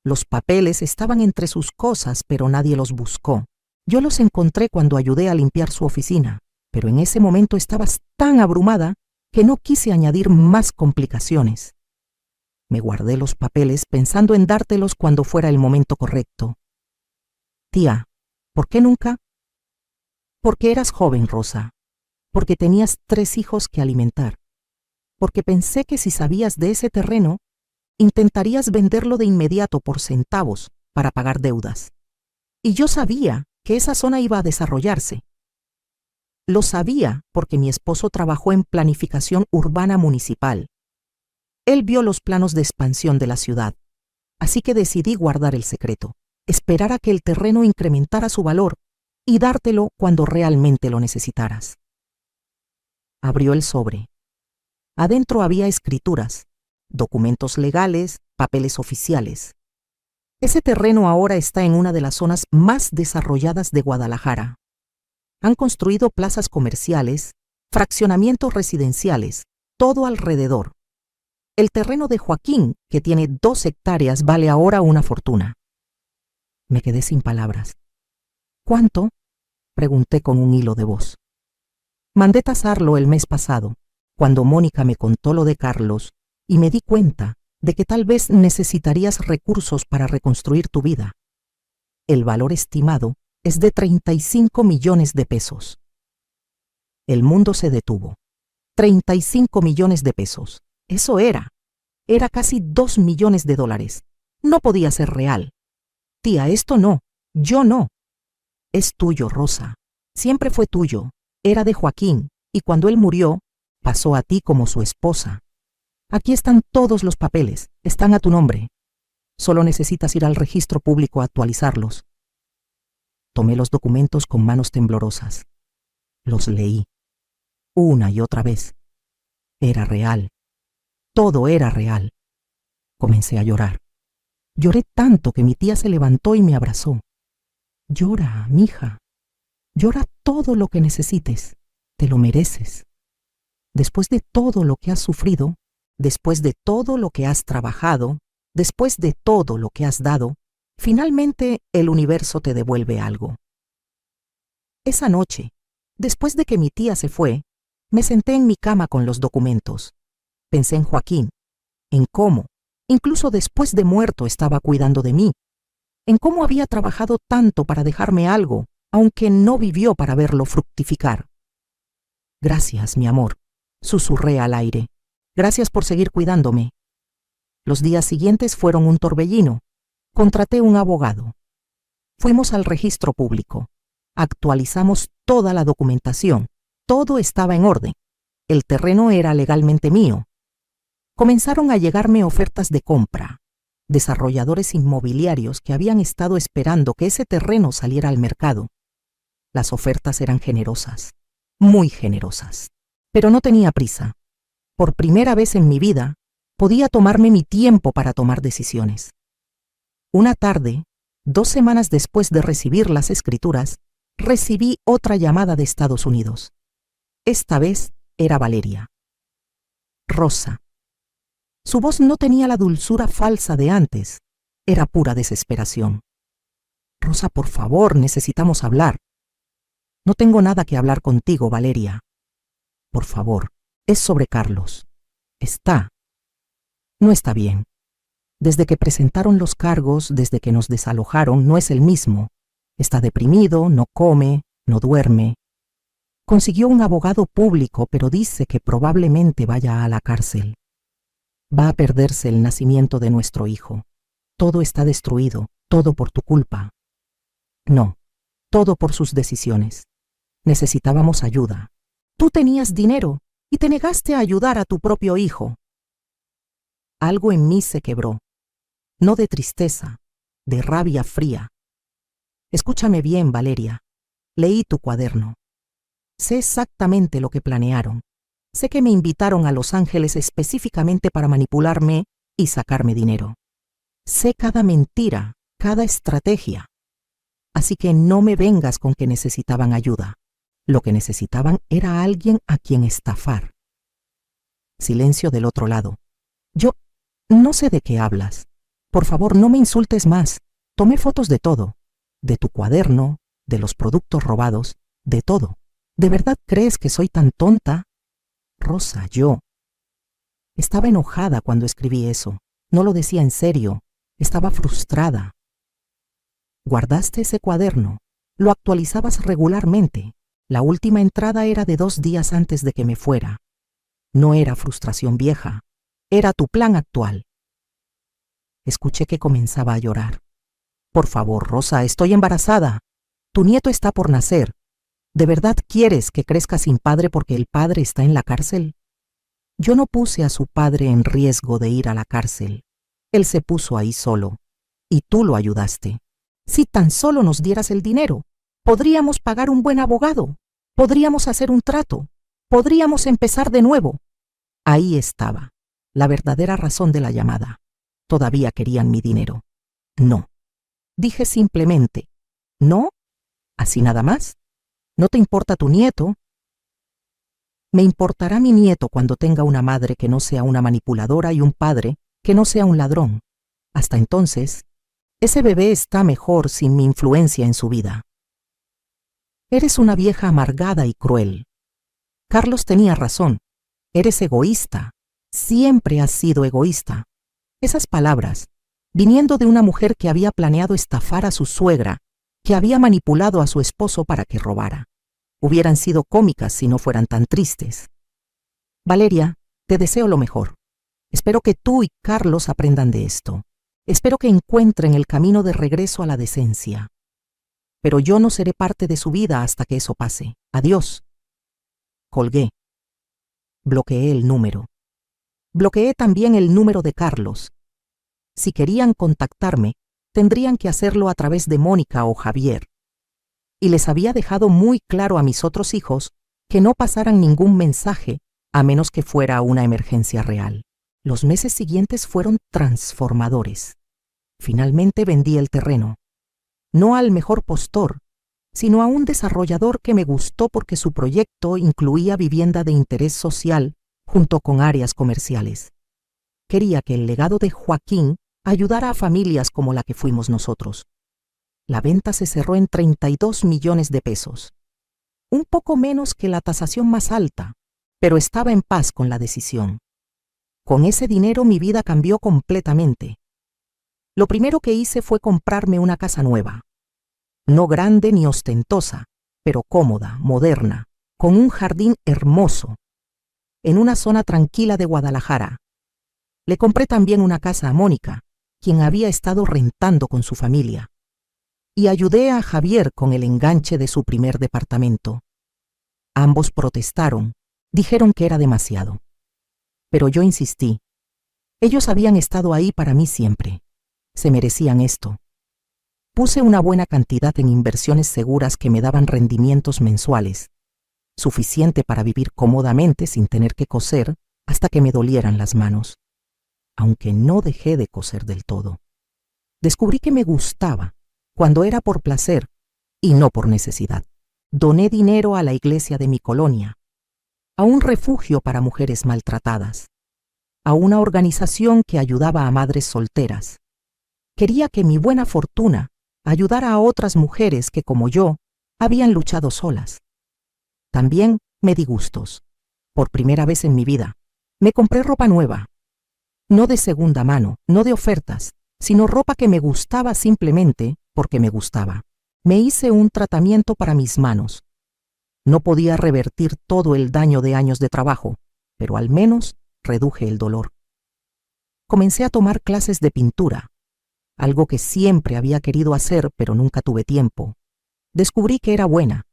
Los papeles estaban entre sus cosas, pero nadie los buscó. Yo los encontré cuando ayudé a limpiar su oficina, pero en ese momento estabas tan abrumada que no quise añadir más complicaciones. Me guardé los papeles pensando en dártelos cuando fuera el momento correcto. Tía, ¿por qué nunca? Porque eras joven, Rosa. Porque tenías 3 hijos que alimentar. porque pensé que si sabías de ese terreno, intentarías venderlo de inmediato por centavos para pagar deudas. Y yo sabía que esa zona iba a desarrollarse. Lo sabía porque mi esposo trabajó en planificación urbana municipal. Él vio los planos de expansión de la ciudad, así que decidí guardar el secreto, esperar a que el terreno incrementara su valor y dártelo cuando realmente lo necesitaras. Abrió el sobre. Adentro había escrituras, documentos legales, papeles oficiales. Ese terreno ahora está en una de las zonas más desarrolladas de Guadalajara. Han construido plazas comerciales, fraccionamientos residenciales, todo alrededor. El terreno de Joaquín, que tiene 2 hectáreas, vale ahora una fortuna. Me quedé sin palabras. ¿Cuánto? Pregunté con un hilo de voz. Mandé tasarlo el mes pasado, cuando Mónica me contó lo de Carlos, y me di cuenta de que tal vez necesitarías recursos para reconstruir tu vida. El valor estimado es de 35 millones de pesos. El mundo se detuvo. 35 millones de pesos. Eso era casi 2 millones de dólares. No podía ser real. Tía, esto no, yo no. Es tuyo, Rosa. Siempre fue tuyo. Era de Joaquín, y cuando él murió, pasó a ti como su esposa. Aquí están todos los papeles, están a tu nombre. Solo necesitas ir al registro público a actualizarlos. Tomé los documentos con manos temblorosas. Los leí. Una y otra vez. Era real. Todo era real. Comencé a llorar. Lloré tanto que mi tía se levantó y me abrazó. Llora, mija. Llora todo lo que necesites. Te lo mereces. Después de todo lo que has sufrido, después de todo lo que has trabajado, después de todo lo que has dado, finalmente el universo te devuelve algo. Esa noche, después de que mi tía se fue, me senté en mi cama con los documentos. Pensé en Joaquín, en cómo, incluso después de muerto, estaba cuidando de mí, en cómo había trabajado tanto para dejarme algo, aunque no vivió para verlo fructificar. Gracias, mi amor, susurré al aire. Gracias por seguir cuidándome. Los días siguientes fueron un torbellino. Contraté un abogado. Fuimos al registro público. Actualizamos toda la documentación. Todo estaba en orden. El terreno era legalmente mío. Comenzaron a llegarme ofertas de compra. Desarrolladores inmobiliarios que habían estado esperando que ese terreno saliera al mercado. Las ofertas eran generosas, muy generosas. Pero no tenía prisa. Por primera vez en mi vida, podía tomarme mi tiempo para tomar decisiones. Una tarde, 2 semanas después de recibir las escrituras, recibí otra llamada de Estados Unidos. Esta vez era Valeria. Rosa. Su voz no tenía la dulzura falsa de antes. Era pura desesperación. Rosa, por favor, necesitamos hablar. No tengo nada que hablar contigo, Valeria. Por favor, es sobre Carlos. No está bien. Desde que presentaron los cargos, desde que nos desalojaron, no es el mismo. Está deprimido, no come, no duerme. Consiguió un abogado público, pero dice que probablemente vaya a la cárcel. Va a perderse el nacimiento de nuestro hijo. Todo está destruido, todo por tu culpa. No, todo por sus decisiones. Necesitábamos ayuda. Tú tenías dinero y te negaste a ayudar a tu propio hijo. Algo en mí se quebró. No de tristeza, de rabia fría. Escúchame bien, Valeria. Leí tu cuaderno. Sé exactamente lo que planearon. Sé que me invitaron a Los Ángeles específicamente para manipularme y sacarme dinero. Sé cada mentira, cada estrategia. Así que no me vengas con que necesitaban ayuda. Lo que necesitaban era alguien a quien estafar. Silencio del otro lado. Yo no sé de qué hablas. Por favor, no me insultes más. Tomé fotos de todo. De tu cuaderno, de los productos robados, de todo. ¿De verdad crees que soy tan tonta? Rosa, yo. Estaba enojada cuando escribí eso. No lo decía en serio. Estaba frustrada. Guardaste ese cuaderno. Lo actualizabas regularmente. La última entrada era de 2 días antes de que me fuera. No era frustración vieja, era tu plan actual. Escuché que comenzaba a llorar. Por favor, Rosa, estoy embarazada. Tu nieto está por nacer. ¿De verdad quieres que crezca sin padre porque el padre está en la cárcel? Yo no puse a su padre en riesgo de ir a la cárcel. Él se puso ahí solo. Y tú lo ayudaste. Si tan solo nos dieras el dinero, podríamos pagar un buen abogado. Podríamos hacer un trato. Podríamos empezar de nuevo. Ahí estaba, la verdadera razón de la llamada. Todavía querían mi dinero. No. Dije simplemente, ¿no? ¿Así nada más? ¿No te importa tu nieto? Me importará mi nieto cuando tenga una madre que no sea una manipuladora y un padre que no sea un ladrón. Hasta entonces, ese bebé está mejor sin mi influencia en su vida. Eres una vieja amargada y cruel. Carlos tenía razón. Eres egoísta. Siempre has sido egoísta. Esas palabras, viniendo de una mujer que había planeado estafar a su suegra, que había manipulado a su esposo para que robara, hubieran sido cómicas si no fueran tan tristes. Valeria, te deseo lo mejor. Espero que tú y Carlos aprendan de esto. Espero que encuentren el camino de regreso a la decencia. Pero yo no seré parte de su vida hasta que eso pase. Adiós. Colgué. Bloqueé el número. Bloqueé también el número de Carlos. Si querían contactarme, tendrían que hacerlo a través de Mónica o Javier. Y les había dejado muy claro a mis otros hijos que no pasaran ningún mensaje a menos que fuera una emergencia real. Los meses siguientes fueron transformadores. Finalmente vendí el terreno. No al mejor postor, sino a un desarrollador que me gustó porque su proyecto incluía vivienda de interés social junto con áreas comerciales. Quería que el legado de Joaquín ayudara a familias como la que fuimos nosotros. La venta se cerró en 32 millones de pesos. Un poco menos que la tasación más alta, pero estaba en paz con la decisión. Con ese dinero mi vida cambió completamente. Lo primero que hice fue comprarme una casa nueva. No grande ni ostentosa, pero cómoda, moderna, con un jardín hermoso, en una zona tranquila de Guadalajara. Le compré también una casa a Mónica, quien había estado rentando con su familia. Y ayudé a Javier con el enganche de su primer departamento. Ambos protestaron, dijeron que era demasiado. Pero yo insistí. Ellos habían estado ahí para mí siempre. Se merecían esto. Puse una buena cantidad en inversiones seguras que me daban rendimientos mensuales, suficiente para vivir cómodamente sin tener que coser hasta que me dolieran las manos. Aunque no dejé de coser del todo. Descubrí que me gustaba, cuando era por placer y no por necesidad. Doné dinero a la iglesia de mi colonia, a un refugio para mujeres maltratadas, a una organización que ayudaba a madres solteras. Quería que mi buena fortuna ayudara a otras mujeres que, como yo, habían luchado solas. También me di gustos. Por primera vez en mi vida, me compré ropa nueva. No de segunda mano, no de ofertas, sino ropa que me gustaba simplemente porque me gustaba. Me hice un tratamiento para mis manos. No podía revertir todo el daño de años de trabajo, pero al menos reduje el dolor. Comencé a tomar clases de pintura, algo que siempre había querido hacer, pero nunca tuve tiempo. Descubrí que era buena.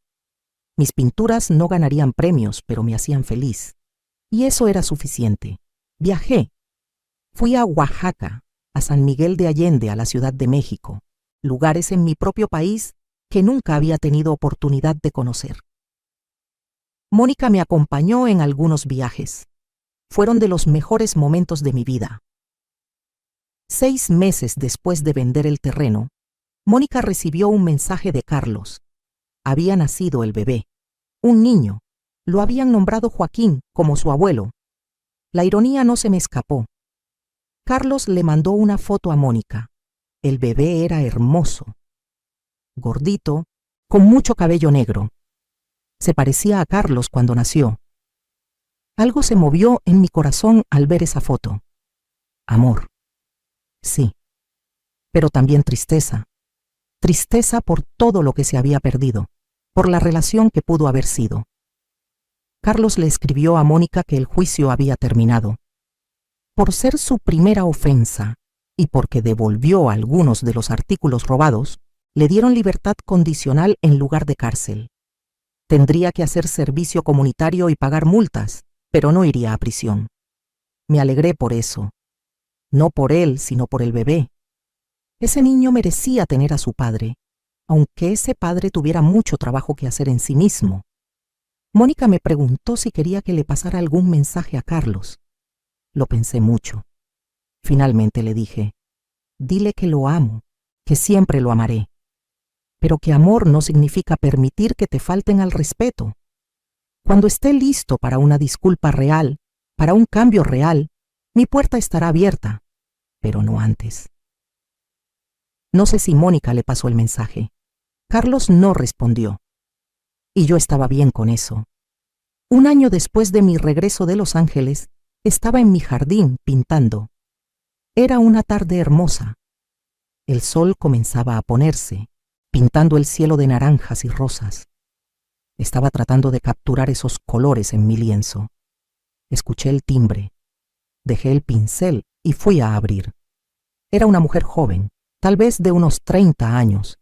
Mis pinturas no ganarían premios, pero me hacían feliz. Y eso era suficiente. Viajé. Fui a Oaxaca, a San Miguel de Allende, a la Ciudad de México, lugares en mi propio país que nunca había tenido oportunidad de conocer. Mónica me acompañó en algunos viajes. Fueron de los mejores momentos de mi vida. 6 meses después de vender el terreno, Mónica recibió un mensaje de Carlos. Había nacido el bebé, un niño. Lo habían nombrado Joaquín, como su abuelo. La ironía no se me escapó. Carlos le mandó una foto a Mónica. El bebé era hermoso, gordito, con mucho cabello negro. Se parecía a Carlos cuando nació. Algo se movió en mi corazón al ver esa foto. Amor. Sí, pero también tristeza. Tristeza por todo lo que se había perdido, por la relación que pudo haber sido. Carlos le escribió a Mónica que el juicio había terminado. Por ser su primera ofensa y porque devolvió algunos de los artículos robados, le dieron libertad condicional en lugar de cárcel. Tendría que hacer servicio comunitario y pagar multas, pero no iría a prisión. Me alegré por eso. No por él, sino por el bebé. Ese niño merecía tener a su padre, aunque ese padre tuviera mucho trabajo que hacer en sí mismo. Mónica me preguntó si quería que le pasara algún mensaje a Carlos. Lo pensé mucho. Finalmente le dije, dile que lo amo, que siempre lo amaré, pero que amor no significa permitir que te falten al respeto. Cuando esté listo para una disculpa real, para un cambio real, mi puerta estará abierta, pero no antes. No sé si Mónica le pasó el mensaje. Carlos no respondió. Y yo estaba bien con eso. Un año después de mi regreso de Los Ángeles, estaba en mi jardín pintando. Era una tarde hermosa. El sol comenzaba a ponerse, pintando el cielo de naranjas y rosas. Estaba tratando de capturar esos colores en mi lienzo. Escuché el timbre. Dejé el pincel y fui a abrir. Era una mujer joven, tal vez de unos 30 años.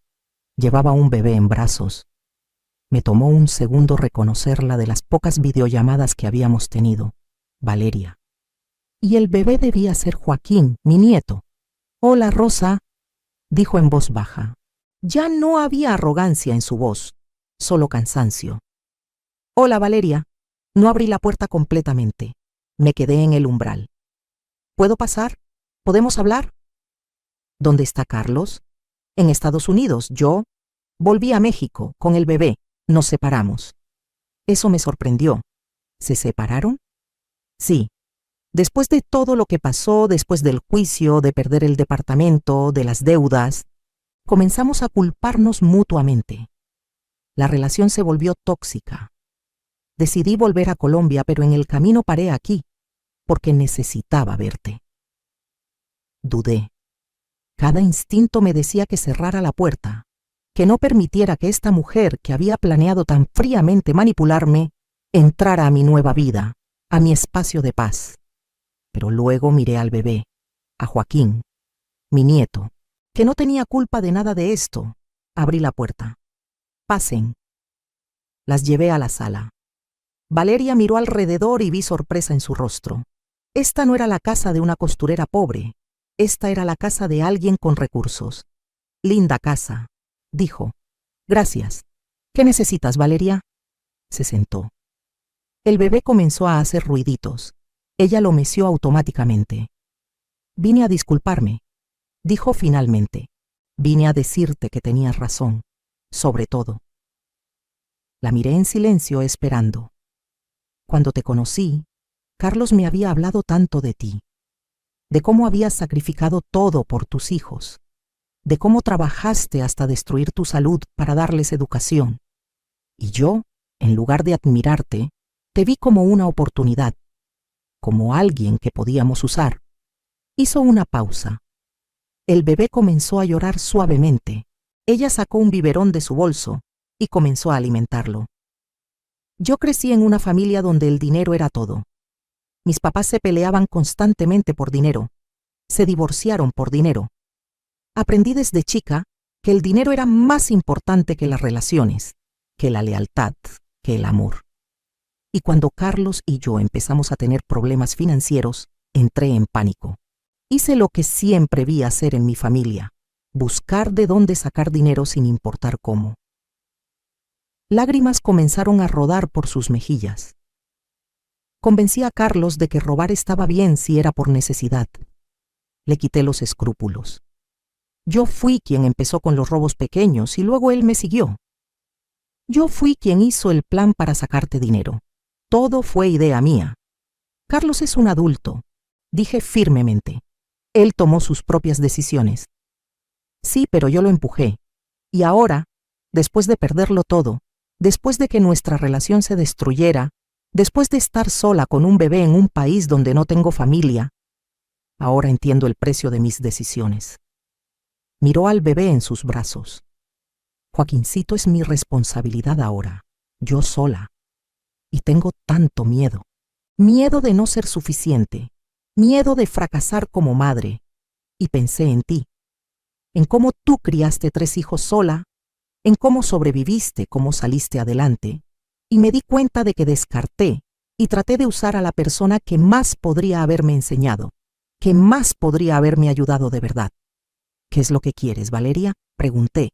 Llevaba un bebé en brazos. Me tomó un segundo reconocerla de las pocas videollamadas que habíamos tenido. Valeria. Y el bebé debía ser Joaquín, mi nieto. «Hola, Rosa», dijo en voz baja. Ya no había arrogancia en su voz, solo cansancio. «Hola, Valeria». No abrí la puerta completamente. Me quedé en el umbral. «¿Puedo pasar? ¿Podemos hablar?» «¿Dónde está Carlos?» «En Estados Unidos. Yo volví a México con el bebé. Nos separamos». Eso me sorprendió. ¿Se separaron? Sí. Después de todo lo que pasó, después del juicio, de perder el departamento, de las deudas, comenzamos a culparnos mutuamente. La relación se volvió tóxica. Decidí volver a Colombia, pero en el camino paré aquí, porque necesitaba verte. Dudé. Cada instinto me decía que cerrara la puerta, que no permitiera que esta mujer que había planeado tan fríamente manipularme entrara a mi nueva vida, a mi espacio de paz. Pero luego miré al bebé, a Joaquín, mi nieto, que no tenía culpa de nada de esto. Abrí la puerta. «Pasen». Las llevé a la sala. Valeria miró alrededor y vi sorpresa en su rostro. Esta no era la casa de una costurera pobre. Esta era la casa de alguien con recursos. «Linda casa», dijo. «Gracias. ¿Qué necesitas, Valeria?» Se sentó. El bebé comenzó a hacer ruiditos. Ella lo meció automáticamente. «Vine a disculparme», dijo finalmente. «Vine a decirte que tenías razón, sobre todo». La miré en silencio esperando. Cuando te conocí, Carlos me había hablado tanto de ti, de cómo habías sacrificado todo por tus hijos, de cómo trabajaste hasta destruir tu salud para darles educación. Y yo, en lugar de admirarte, te vi como una oportunidad, como alguien que podíamos usar. Hizo una pausa. El bebé comenzó a llorar suavemente. Ella sacó un biberón de su bolso y comenzó a alimentarlo. Yo crecí en una familia donde el dinero era todo. Mis papás se peleaban constantemente por dinero. Se divorciaron por dinero. Aprendí desde chica que el dinero era más importante que las relaciones, que la lealtad, que el amor. Y cuando Carlos y yo empezamos a tener problemas financieros, entré en pánico. Hice lo que siempre vi hacer en mi familia, buscar de dónde sacar dinero sin importar cómo. Lágrimas comenzaron a rodar por sus mejillas. Convencí a Carlos de que robar estaba bien si era por necesidad. Le quité los escrúpulos. Yo fui quien empezó con los robos pequeños y luego él me siguió. Yo fui quien hizo el plan para sacarte dinero. Todo fue idea mía. Carlos es un adulto, dije firmemente. Él tomó sus propias decisiones. Sí, pero yo lo empujé. Y ahora, después de perderlo todo, después de que nuestra relación se destruyera, después de estar sola con un bebé en un país donde no tengo familia, ahora entiendo el precio de mis decisiones. Miró al bebé en sus brazos. Joaquincito es mi responsabilidad ahora, yo sola. y tengo tanto miedo. Miedo de no ser suficiente, miedo de fracasar como madre. Y pensé en ti, en cómo tú criaste 3 hijos sola, en cómo sobreviviste, cómo saliste adelante, y me di cuenta de que descarté y traté de usar a la persona que más podría haberme enseñado, que más podría haberme ayudado de verdad. ¿Qué es lo que quieres, Valeria?, pregunté.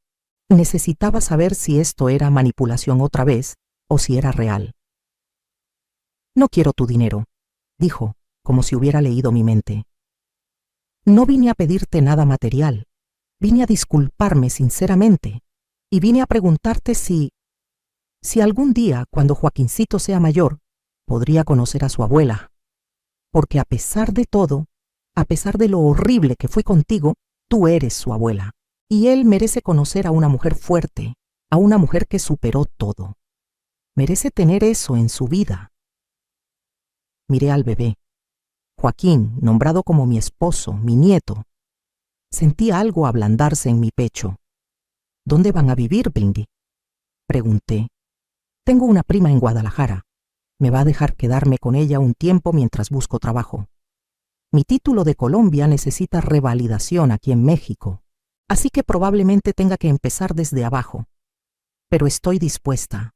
Necesitaba saber si esto era manipulación otra vez o si era real. No quiero tu dinero, dijo, como si hubiera leído mi mente. No vine a pedirte nada material, vine a disculparme sinceramente y vine a preguntarte si algún día, cuando Joaquincito sea mayor, podría conocer a su abuela. Porque a pesar de todo, a pesar de lo horrible que fui contigo, tú eres su abuela. Y él merece conocer a una mujer fuerte, a una mujer que superó todo. Merece tener eso en su vida. Miré al bebé. Joaquín, nombrado como mi esposo, mi nieto. Sentí algo ablandarse en mi pecho. ¿Dónde van a vivir, Blindy?, pregunté. Tengo una prima en Guadalajara. Me va a dejar quedarme con ella un tiempo mientras busco trabajo. Mi título de Colombia necesita revalidación aquí en México, así que probablemente tenga que empezar desde abajo. Pero estoy dispuesta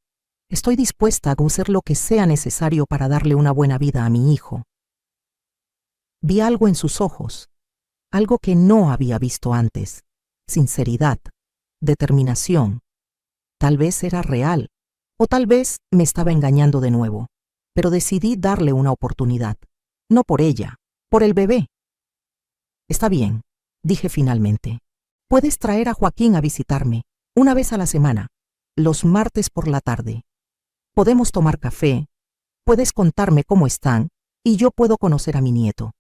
a hacer lo que sea necesario para darle una buena vida a mi hijo. Vi algo en sus ojos, algo que no había visto antes: sinceridad, determinación. Tal vez era real, o tal vez me estaba engañando de nuevo, pero decidí darle una oportunidad. No por ella, por el bebé. Está bien, dije finalmente. Puedes traer a Joaquín a visitarme, una vez a la semana, los martes por la tarde. Podemos tomar café, puedes contarme cómo están, y yo puedo conocer a mi nieto.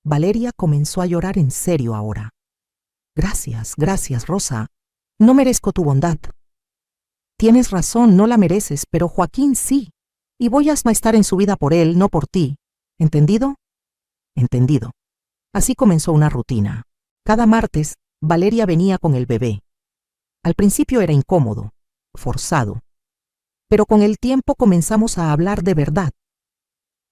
Valeria comenzó a llorar en serio ahora. Gracias, Rosa. No merezco tu bondad. Tienes razón, no la mereces, pero Joaquín sí. Y voy a estar en su vida por él, no por ti. ¿Entendido? Entendido. Así comenzó una rutina. Cada martes, Valeria venía con el bebé. Al principio era incómodo, forzado. Pero con el tiempo comenzamos a hablar de verdad.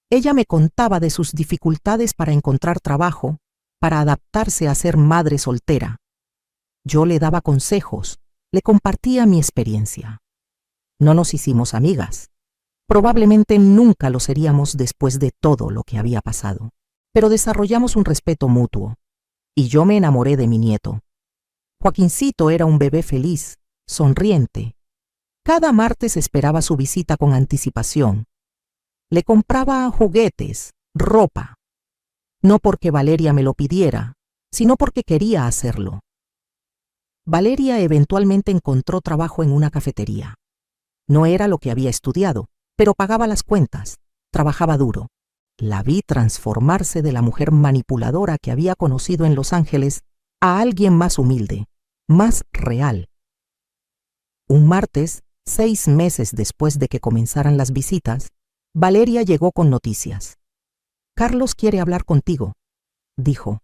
Ella me contaba de sus dificultades para encontrar trabajo, para adaptarse a ser madre soltera. Yo le daba consejos, le compartía mi experiencia. No nos hicimos amigas. Probablemente nunca lo seríamos después de todo lo que había pasado. Pero desarrollamos un respeto mutuo. Y yo me enamoré de mi nieto. Joaquincito era un bebé feliz, sonriente. Cada martes esperaba su visita con anticipación. Le compraba juguetes, ropa. No porque Valeria me lo pidiera, sino porque quería hacerlo. Valeria eventualmente encontró trabajo en una cafetería. No era lo que había estudiado, pero pagaba las cuentas, trabajaba duro. La vi transformarse de la mujer manipuladora que había conocido en Los Ángeles a alguien más humilde, más real. Un martes, 6 meses después de que comenzaran las visitas, Valeria llegó con noticias. Carlos quiere hablar contigo, dijo.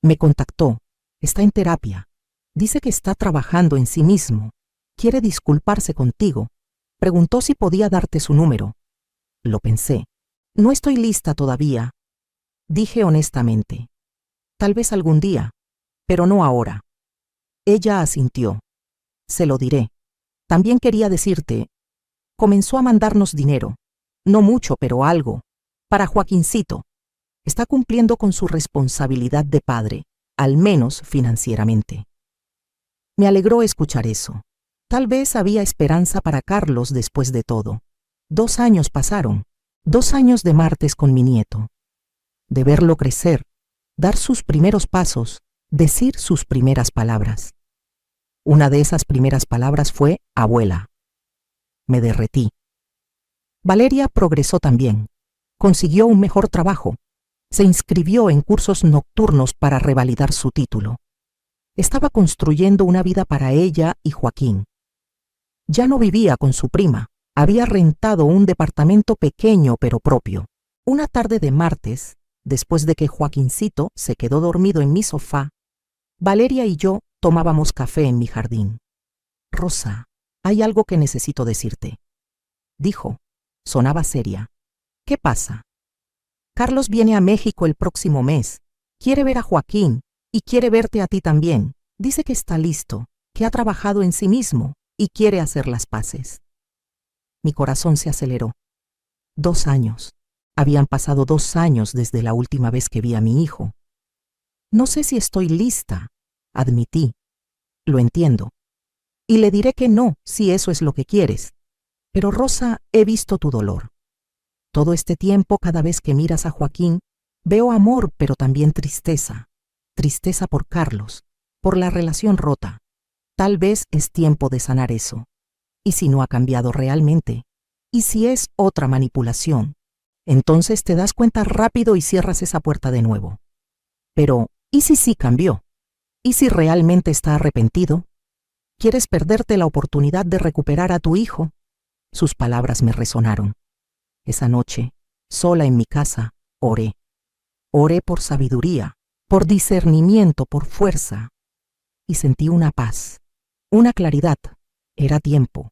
Me contactó, está en terapia. Dice que está trabajando en sí mismo. Quiere disculparse contigo. Preguntó si podía darte su número. Lo pensé. No estoy lista todavía, dije honestamente. Tal vez algún día, pero no ahora. Ella asintió. Se lo diré. También quería decirte, comenzó a mandarnos dinero. No mucho, pero algo. Para Joaquincito. Está cumpliendo con su responsabilidad de padre, al menos financieramente. Me alegró escuchar eso. Tal vez había esperanza para Carlos después de todo. 2 años pasaron. 2 años de martes con mi nieto. De verlo crecer, dar sus primeros pasos, decir sus primeras palabras. Una de esas primeras palabras fue abuela. Me derretí. Valeria progresó también. Consiguió un mejor trabajo. Se inscribió en cursos nocturnos para revalidar su título. Estaba construyendo una vida para ella y Joaquín. Ya no vivía con su prima. Había rentado un departamento pequeño pero propio. Una tarde de martes, después de que Joaquincito se quedó dormido en mi sofá, Valeria y yo tomábamos café en mi jardín. Rosa, hay algo que necesito decirte, dijo, Sonaba seria. ¿Qué pasa? Carlos viene a México el próximo mes. Quiere ver a Joaquín y quiere verte a ti también. Dice que está listo, que ha trabajado en sí mismo y quiere hacer las paces. Mi corazón se aceleró. 2 años. Habían pasado 2 años desde la última vez que vi a mi hijo. No sé si estoy lista, admití. Lo entiendo. Y le diré que no, si eso es lo que quieres. Pero Rosa, he visto tu dolor. Todo este tiempo, cada vez que miras a Joaquín, veo amor, pero también tristeza. Tristeza por Carlos, por la relación rota. Tal vez es tiempo de sanar eso. ¿Y si no ha cambiado realmente? ¿Y si es otra manipulación? Entonces te das cuenta rápido y cierras esa puerta de nuevo. Pero, ¿y si sí cambió? ¿Y si realmente está arrepentido? ¿Quieres perderte la oportunidad de recuperar a tu hijo? Sus palabras me resonaron. Esa noche, sola en mi casa, oré. Oré por sabiduría, por discernimiento, por fuerza. Y sentí una paz, una claridad. Era tiempo.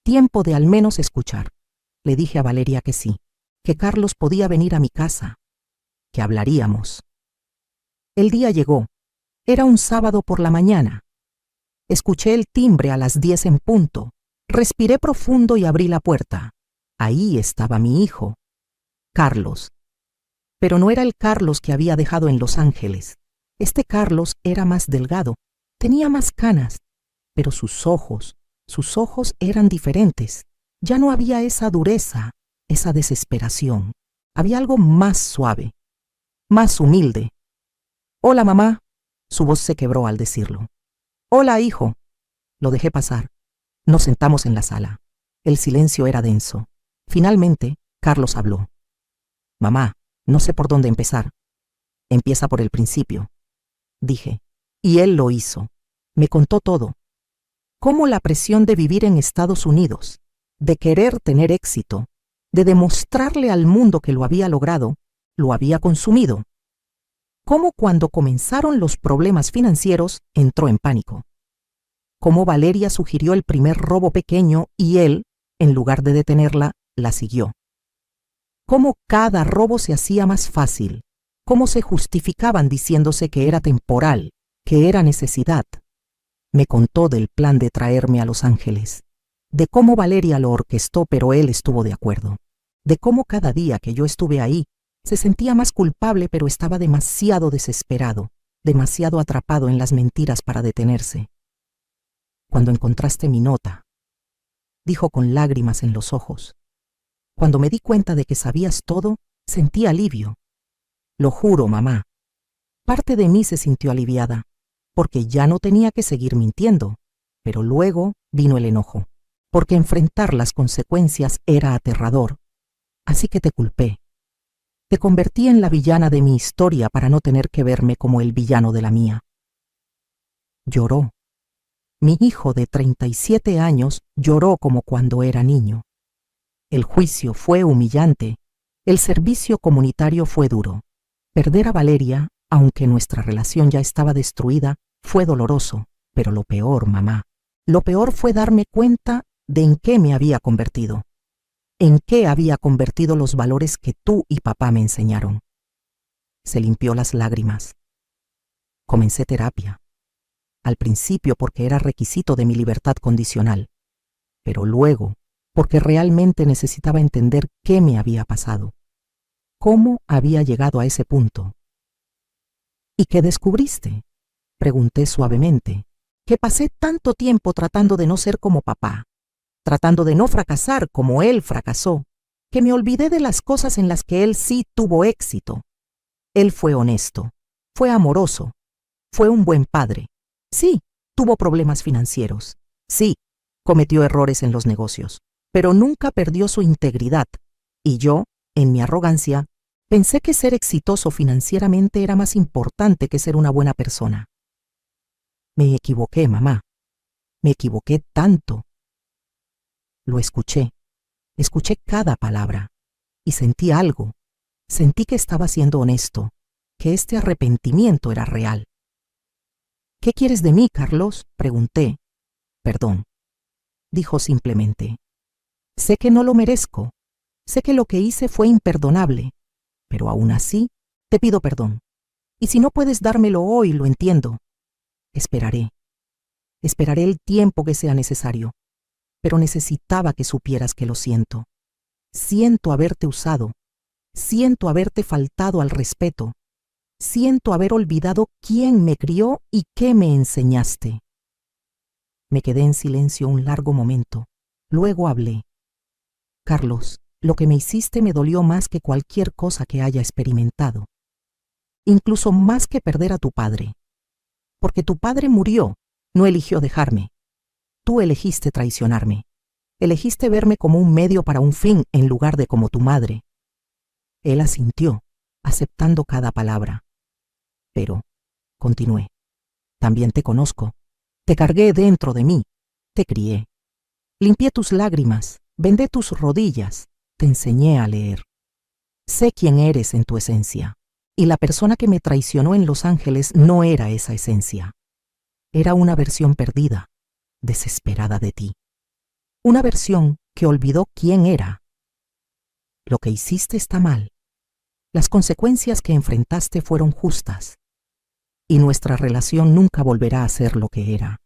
Tiempo de al menos escuchar. Le dije a Valeria que sí, que Carlos podía venir a mi casa, que hablaríamos. El día llegó. Era un sábado por la mañana. Escuché el timbre a las 10 en punto. Respiré profundo y abrí la puerta. Ahí estaba mi hijo, Carlos. Pero no era el Carlos que había dejado en Los Ángeles. Este Carlos era más delgado, tenía más canas, pero sus ojos eran diferentes. Ya no había esa dureza, esa desesperación. Había algo más suave, más humilde. Hola, mamá. Su voz se quebró al decirlo. Hola, hijo. Lo dejé pasar. Nos sentamos en la sala. El silencio era denso. Finalmente, Carlos habló. Mamá, no sé por dónde empezar. Empieza por el principio, dije. Y él lo hizo. Me contó todo. Cómo la presión de vivir en Estados Unidos, de querer tener éxito, de demostrarle al mundo que lo había logrado, lo había consumido. Cómo cuando comenzaron los problemas financieros entró en pánico. Cómo Valeria sugirió el primer robo pequeño y él, en lugar de detenerla, la siguió. Cómo cada robo se hacía más fácil. Cómo se justificaban diciéndose que era temporal, que era necesidad. Me contó del plan de traerme a Los Ángeles, de cómo Valeria lo orquestó pero él estuvo de acuerdo, de cómo cada día que yo estuve ahí se sentía más culpable pero estaba demasiado desesperado, demasiado atrapado en las mentiras para detenerse. Cuando encontraste mi nota, dijo con lágrimas en los ojos. Cuando me di cuenta de que sabías todo, sentí alivio. Lo juro, mamá. Parte de mí se sintió aliviada, porque ya no tenía que seguir mintiendo, pero luego vino el enojo, porque enfrentar las consecuencias era aterrador. Así que te culpé. Te convertí en la villana de mi historia para no tener que verme como el villano de la mía. Lloró. Mi hijo de 37 años lloró como cuando era niño. El juicio fue humillante. El servicio comunitario fue duro. Perder a Valeria, aunque nuestra relación ya estaba destruida, fue doloroso. Pero lo peor, mamá, lo peor fue darme cuenta de en qué me había convertido. En qué había convertido los valores que tú y papá me enseñaron. Se limpió las lágrimas. Comencé terapia. Al principio porque era requisito de mi libertad condicional, pero luego porque realmente necesitaba entender qué me había pasado, cómo había llegado a ese punto. ¿Y qué descubriste? Pregunté suavemente. Que pasé tanto tiempo tratando de no ser como papá, tratando de no fracasar como él fracasó, que me olvidé de las cosas en las que él sí tuvo éxito. Él fue honesto, fue amoroso, fue un buen padre. Sí, tuvo problemas financieros. Sí, cometió errores en los negocios, pero nunca perdió su integridad. Y yo, en mi arrogancia, pensé que ser exitoso financieramente era más importante que ser una buena persona. Me equivoqué, mamá. Me equivoqué tanto. Lo escuché cada palabra, y sentí algo. Sentí que estaba siendo honesto, que este arrepentimiento era real. ¿Qué quieres de mí, Carlos? Pregunté. Perdón, dijo simplemente. Sé que no lo merezco. Sé que lo que hice fue imperdonable, pero aún así te pido perdón. Y si no puedes dármelo hoy, lo entiendo. Esperaré. Esperaré el tiempo que sea necesario, pero necesitaba que supieras que lo siento. Siento haberte usado. Siento haberte faltado al respeto. Siento haber olvidado quién me crió y qué me enseñaste. Me quedé en silencio un largo momento. Luego hablé. Carlos, lo que me hiciste me dolió más que cualquier cosa que haya experimentado. Incluso más que perder a tu padre. Porque tu padre murió, no eligió dejarme. Tú elegiste traicionarme. Elegiste verme como un medio para un fin en lugar de como tu madre. Él asintió, aceptando cada palabra. Pero, continué, también te conozco. Te cargué dentro de mí. Te crié. Limpié tus lágrimas, vendé tus rodillas, te enseñé a leer. Sé quién eres en tu esencia. Y la persona que me traicionó en Los Ángeles no era esa esencia. Era una versión perdida, desesperada de ti. Una versión que olvidó quién era. Lo que hiciste está mal. Las consecuencias que enfrentaste fueron justas. Y nuestra relación nunca volverá a ser lo que era.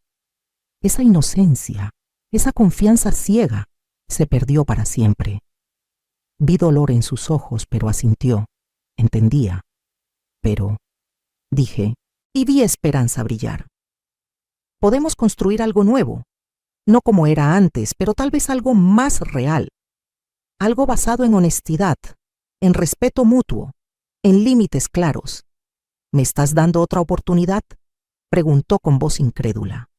Esa inocencia, esa confianza ciega, se perdió para siempre. Vi dolor en sus ojos, pero asintió. Entendía. Pero, dije, y vi esperanza brillar. Podemos construir algo nuevo. No como era antes, pero tal vez algo más real. Algo basado en honestidad, en respeto mutuo, en límites claros. ¿Me estás dando otra oportunidad?, preguntó con voz incrédula.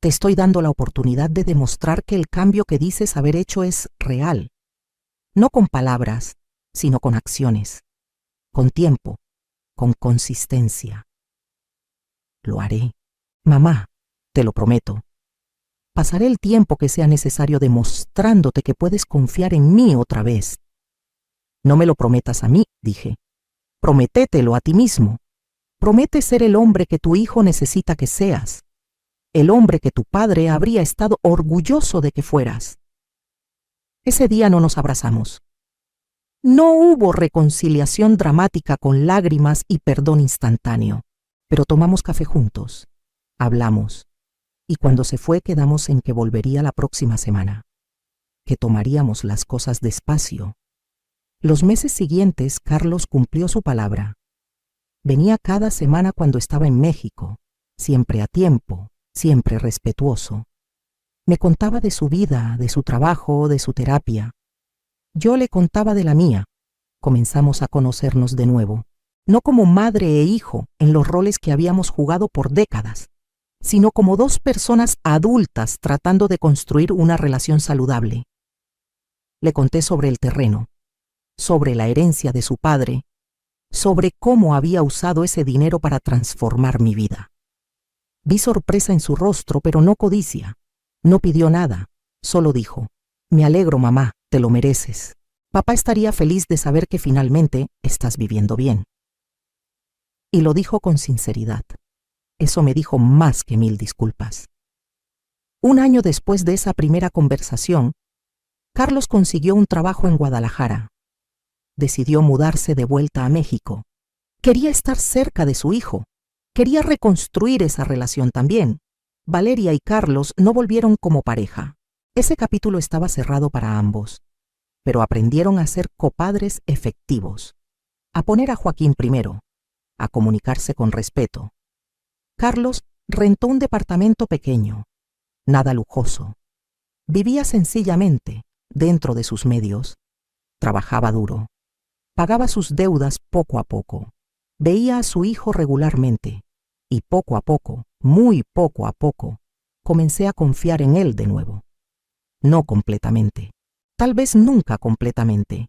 Te estoy dando la oportunidad de demostrar que el cambio que dices haber hecho es real. No con palabras, sino con acciones. Con tiempo, con consistencia. Lo haré. Mamá, te lo prometo. Pasaré el tiempo que sea necesario demostrándote que puedes confiar en mí otra vez. No me lo prometas a mí, dije. Prométetelo a ti mismo. Promete ser el hombre que tu hijo necesita que seas. El hombre que tu padre habría estado orgulloso de que fueras. Ese día no nos abrazamos. No hubo reconciliación dramática con lágrimas y perdón instantáneo, pero tomamos café juntos. Hablamos. Y cuando se fue quedamos en que volvería la próxima semana, que tomaríamos las cosas despacio. Los meses siguientes Carlos cumplió su palabra. Venía cada semana cuando estaba en México, siempre a tiempo, siempre respetuoso. Me contaba de su vida, de su trabajo, de su terapia. Yo le contaba de la mía. Comenzamos a conocernos de nuevo, no como madre e hijo en los roles que habíamos jugado por décadas, sino como dos personas adultas tratando de construir una relación saludable. Le conté sobre el terreno, sobre la herencia de su padre, sobre cómo había usado ese dinero para transformar mi vida. Vi sorpresa en su rostro, pero no codicia. No pidió nada, solo dijo, «Me alegro, mamá, te lo mereces. Papá estaría feliz de saber que finalmente estás viviendo bien». Y lo dijo con sinceridad. Eso me dijo más que 1000 disculpas. Un año después de esa primera conversación, Carlos consiguió un trabajo en Guadalajara. Decidió mudarse de vuelta a México. Quería estar cerca de su hijo. Quería reconstruir esa relación también. Valeria y Carlos no volvieron como pareja. Ese capítulo estaba cerrado para ambos. Pero aprendieron a ser copadres efectivos. A poner a Joaquín primero. A comunicarse con respeto. Carlos rentó un departamento pequeño, nada lujoso. Vivía sencillamente, dentro de sus medios. Trabajaba duro. Pagaba sus deudas poco a poco. Veía a su hijo regularmente. Y poco a poco, muy poco a poco, comencé a confiar en él de nuevo. No completamente. Tal vez nunca completamente.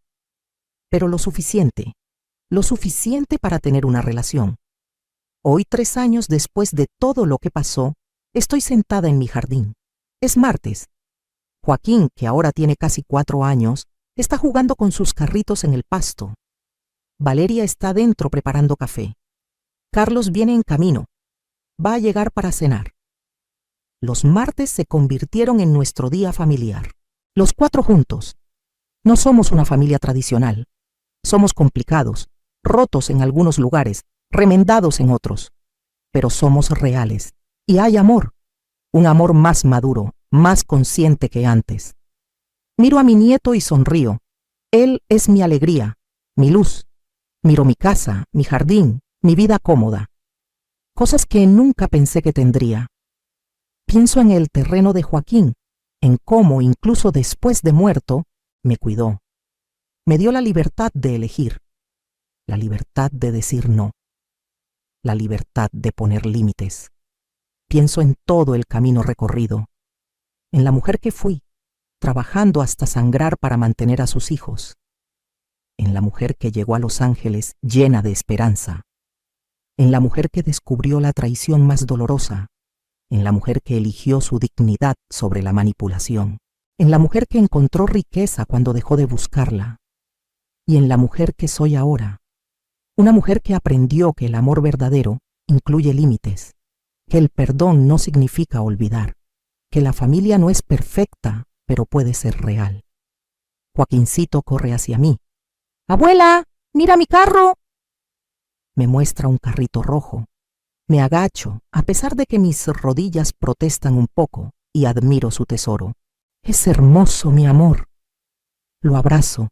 Pero lo suficiente para tener una relación. Hoy, 3 años después de todo lo que pasó, estoy sentada en mi jardín. Es martes. Joaquín, que ahora tiene casi 4 años, está jugando con sus carritos en el pasto. Valeria está dentro preparando café. Carlos viene en camino. Va a llegar para cenar. Los martes se convirtieron en nuestro día familiar. Los 4 juntos. No somos una familia tradicional. Somos complicados, rotos en algunos lugares, remendados en otros. Pero somos reales. Y hay amor. Un amor más maduro, más consciente que antes. Miro a mi nieto y sonrío. Él es mi alegría, mi luz. Miro mi casa, mi jardín, mi vida cómoda. Cosas que nunca pensé que tendría. Pienso en el terreno de Joaquín, en cómo, incluso después de muerto, me cuidó. Me dio la libertad de elegir, la libertad de decir no, la libertad de poner límites. Pienso en todo el camino recorrido, en la mujer que fui, trabajando hasta sangrar para mantener a sus hijos, en la mujer que llegó a Los Ángeles llena de esperanza, en la mujer que descubrió la traición más dolorosa, en la mujer que eligió su dignidad sobre la manipulación, en la mujer que encontró riqueza cuando dejó de buscarla, y en la mujer que soy ahora, una mujer que aprendió que el amor verdadero incluye límites, que el perdón no significa olvidar, que la familia no es perfecta, pero puede ser real. Joaquincito corre hacia mí. ¡Abuela! ¡Mira mi carro! Me muestra un carrito rojo. Me agacho, a pesar de que mis rodillas protestan un poco, y admiro su tesoro. Es hermoso, mi amor. Lo abrazo.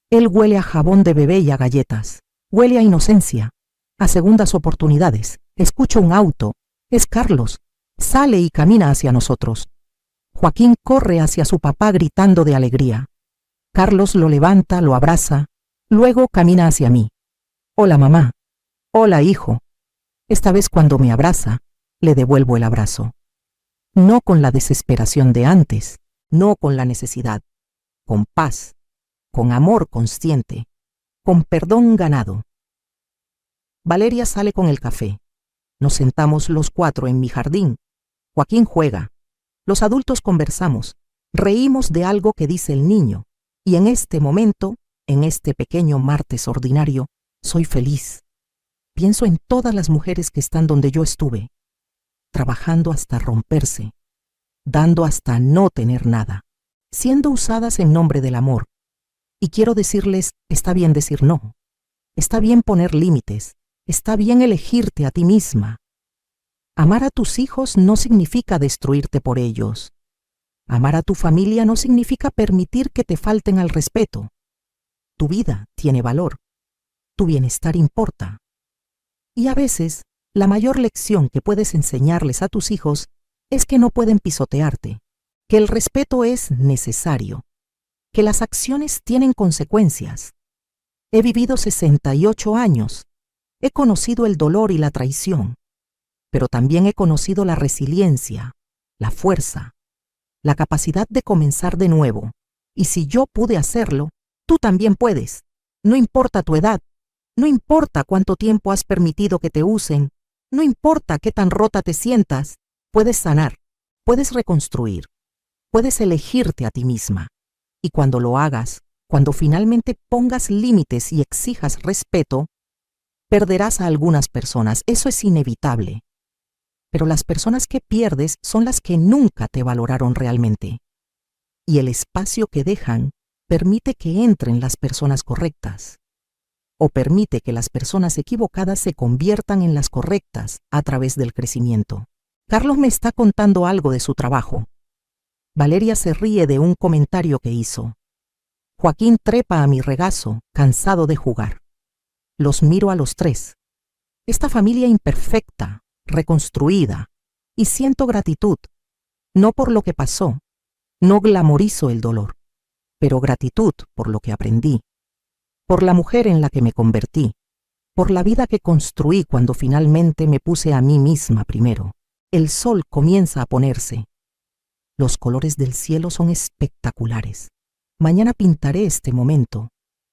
Él huele a jabón de bebé y a galletas. Huele a inocencia, a segundas oportunidades. Escucho un auto. Es Carlos. Sale y camina hacia nosotros. Joaquín corre hacia su papá gritando de alegría. Carlos lo levanta, lo abraza, luego camina hacia mí. Hola, mamá. Hola, hijo. Esta vez cuando me abraza, le devuelvo el abrazo. No con la desesperación de antes, no con la necesidad, con paz, con amor consciente, con perdón ganado. Valeria sale con el café. Nos sentamos los cuatro en mi jardín. Joaquín juega. Los adultos conversamos, reímos de algo que dice el niño, y en este momento, en este pequeño martes ordinario, soy feliz. Pienso en todas las mujeres que están donde yo estuve, trabajando hasta romperse, dando hasta no tener nada, siendo usadas en nombre del amor. Y quiero decirles, está bien decir no, está bien poner límites, está bien elegirte a ti misma. Amar a tus hijos no significa destruirte por ellos. Amar a tu familia no significa permitir que te falten al respeto. Tu vida tiene valor. Tu bienestar importa. Y a veces, la mayor lección que puedes enseñarles a tus hijos es que no pueden pisotearte, que el respeto es necesario, que las acciones tienen consecuencias. He vivido 68 años. He conocido el dolor y la traición, pero también he conocido la resiliencia, la fuerza, la capacidad de comenzar de nuevo. Y si yo pude hacerlo, tú también puedes. No importa tu edad, no importa cuánto tiempo has permitido que te usen, no importa qué tan rota te sientas, puedes sanar, puedes reconstruir, puedes elegirte a ti misma. Y cuando lo hagas, cuando finalmente pongas límites y exijas respeto, perderás a algunas personas, eso es inevitable. Pero las personas que pierdes son las que nunca te valoraron realmente. Y el espacio que dejan permite que entren las personas correctas. O permite que las personas equivocadas se conviertan en las correctas a través del crecimiento. Carlos me está contando algo de su trabajo. Valeria se ríe de un comentario que hizo. Joaquín trepa a mi regazo, cansado de jugar. Los miro a los tres. Esta familia imperfecta, reconstruida, y siento gratitud, no por lo que pasó, no glamorizo el dolor, pero gratitud por lo que aprendí, por la mujer en la que me convertí, por la vida que construí cuando finalmente me puse a mí misma primero. El sol comienza a ponerse. Los colores del cielo son espectaculares. Mañana pintaré este momento,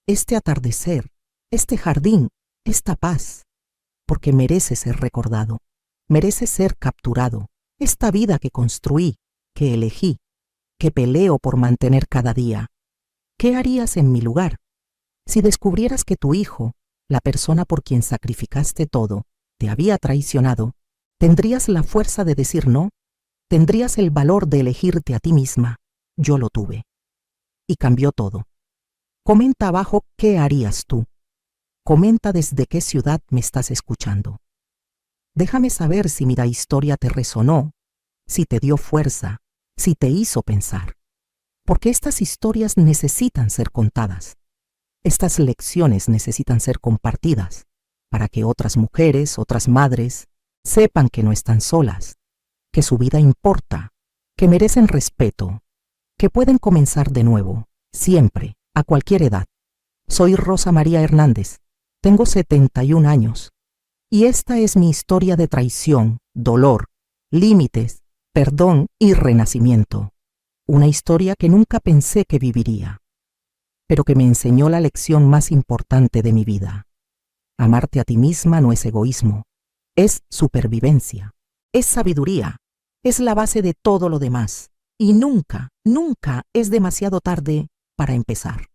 este atardecer, este jardín, esta paz, porque merece ser recordado, merece ser capturado. Esta vida que construí, que elegí, que peleo por mantener cada día. ¿Qué harías en mi lugar? Si descubrieras que tu hijo, la persona por quien sacrificaste todo, te había traicionado, ¿tendrías la fuerza de decir no? ¿Tendrías el valor de elegirte a ti misma? Yo lo tuve. Y cambió todo. Comenta abajo qué harías tú. Comenta desde qué ciudad me estás escuchando. Déjame saber si mi historia te resonó, si te dio fuerza, si te hizo pensar. Porque estas historias necesitan ser contadas. Estas lecciones necesitan ser compartidas para que otras mujeres, otras madres, sepan que no están solas, que su vida importa, que merecen respeto, que pueden comenzar de nuevo, siempre, a cualquier edad. Soy Rosa María Hernández, tengo 71 años, y esta es mi historia de traición, dolor, límites, perdón y renacimiento. Una historia que nunca pensé que viviría, pero que me enseñó la lección más importante de mi vida. Amarte a ti misma no es egoísmo, es supervivencia, es sabiduría, es la base de todo lo demás, y nunca, nunca es demasiado tarde para empezar.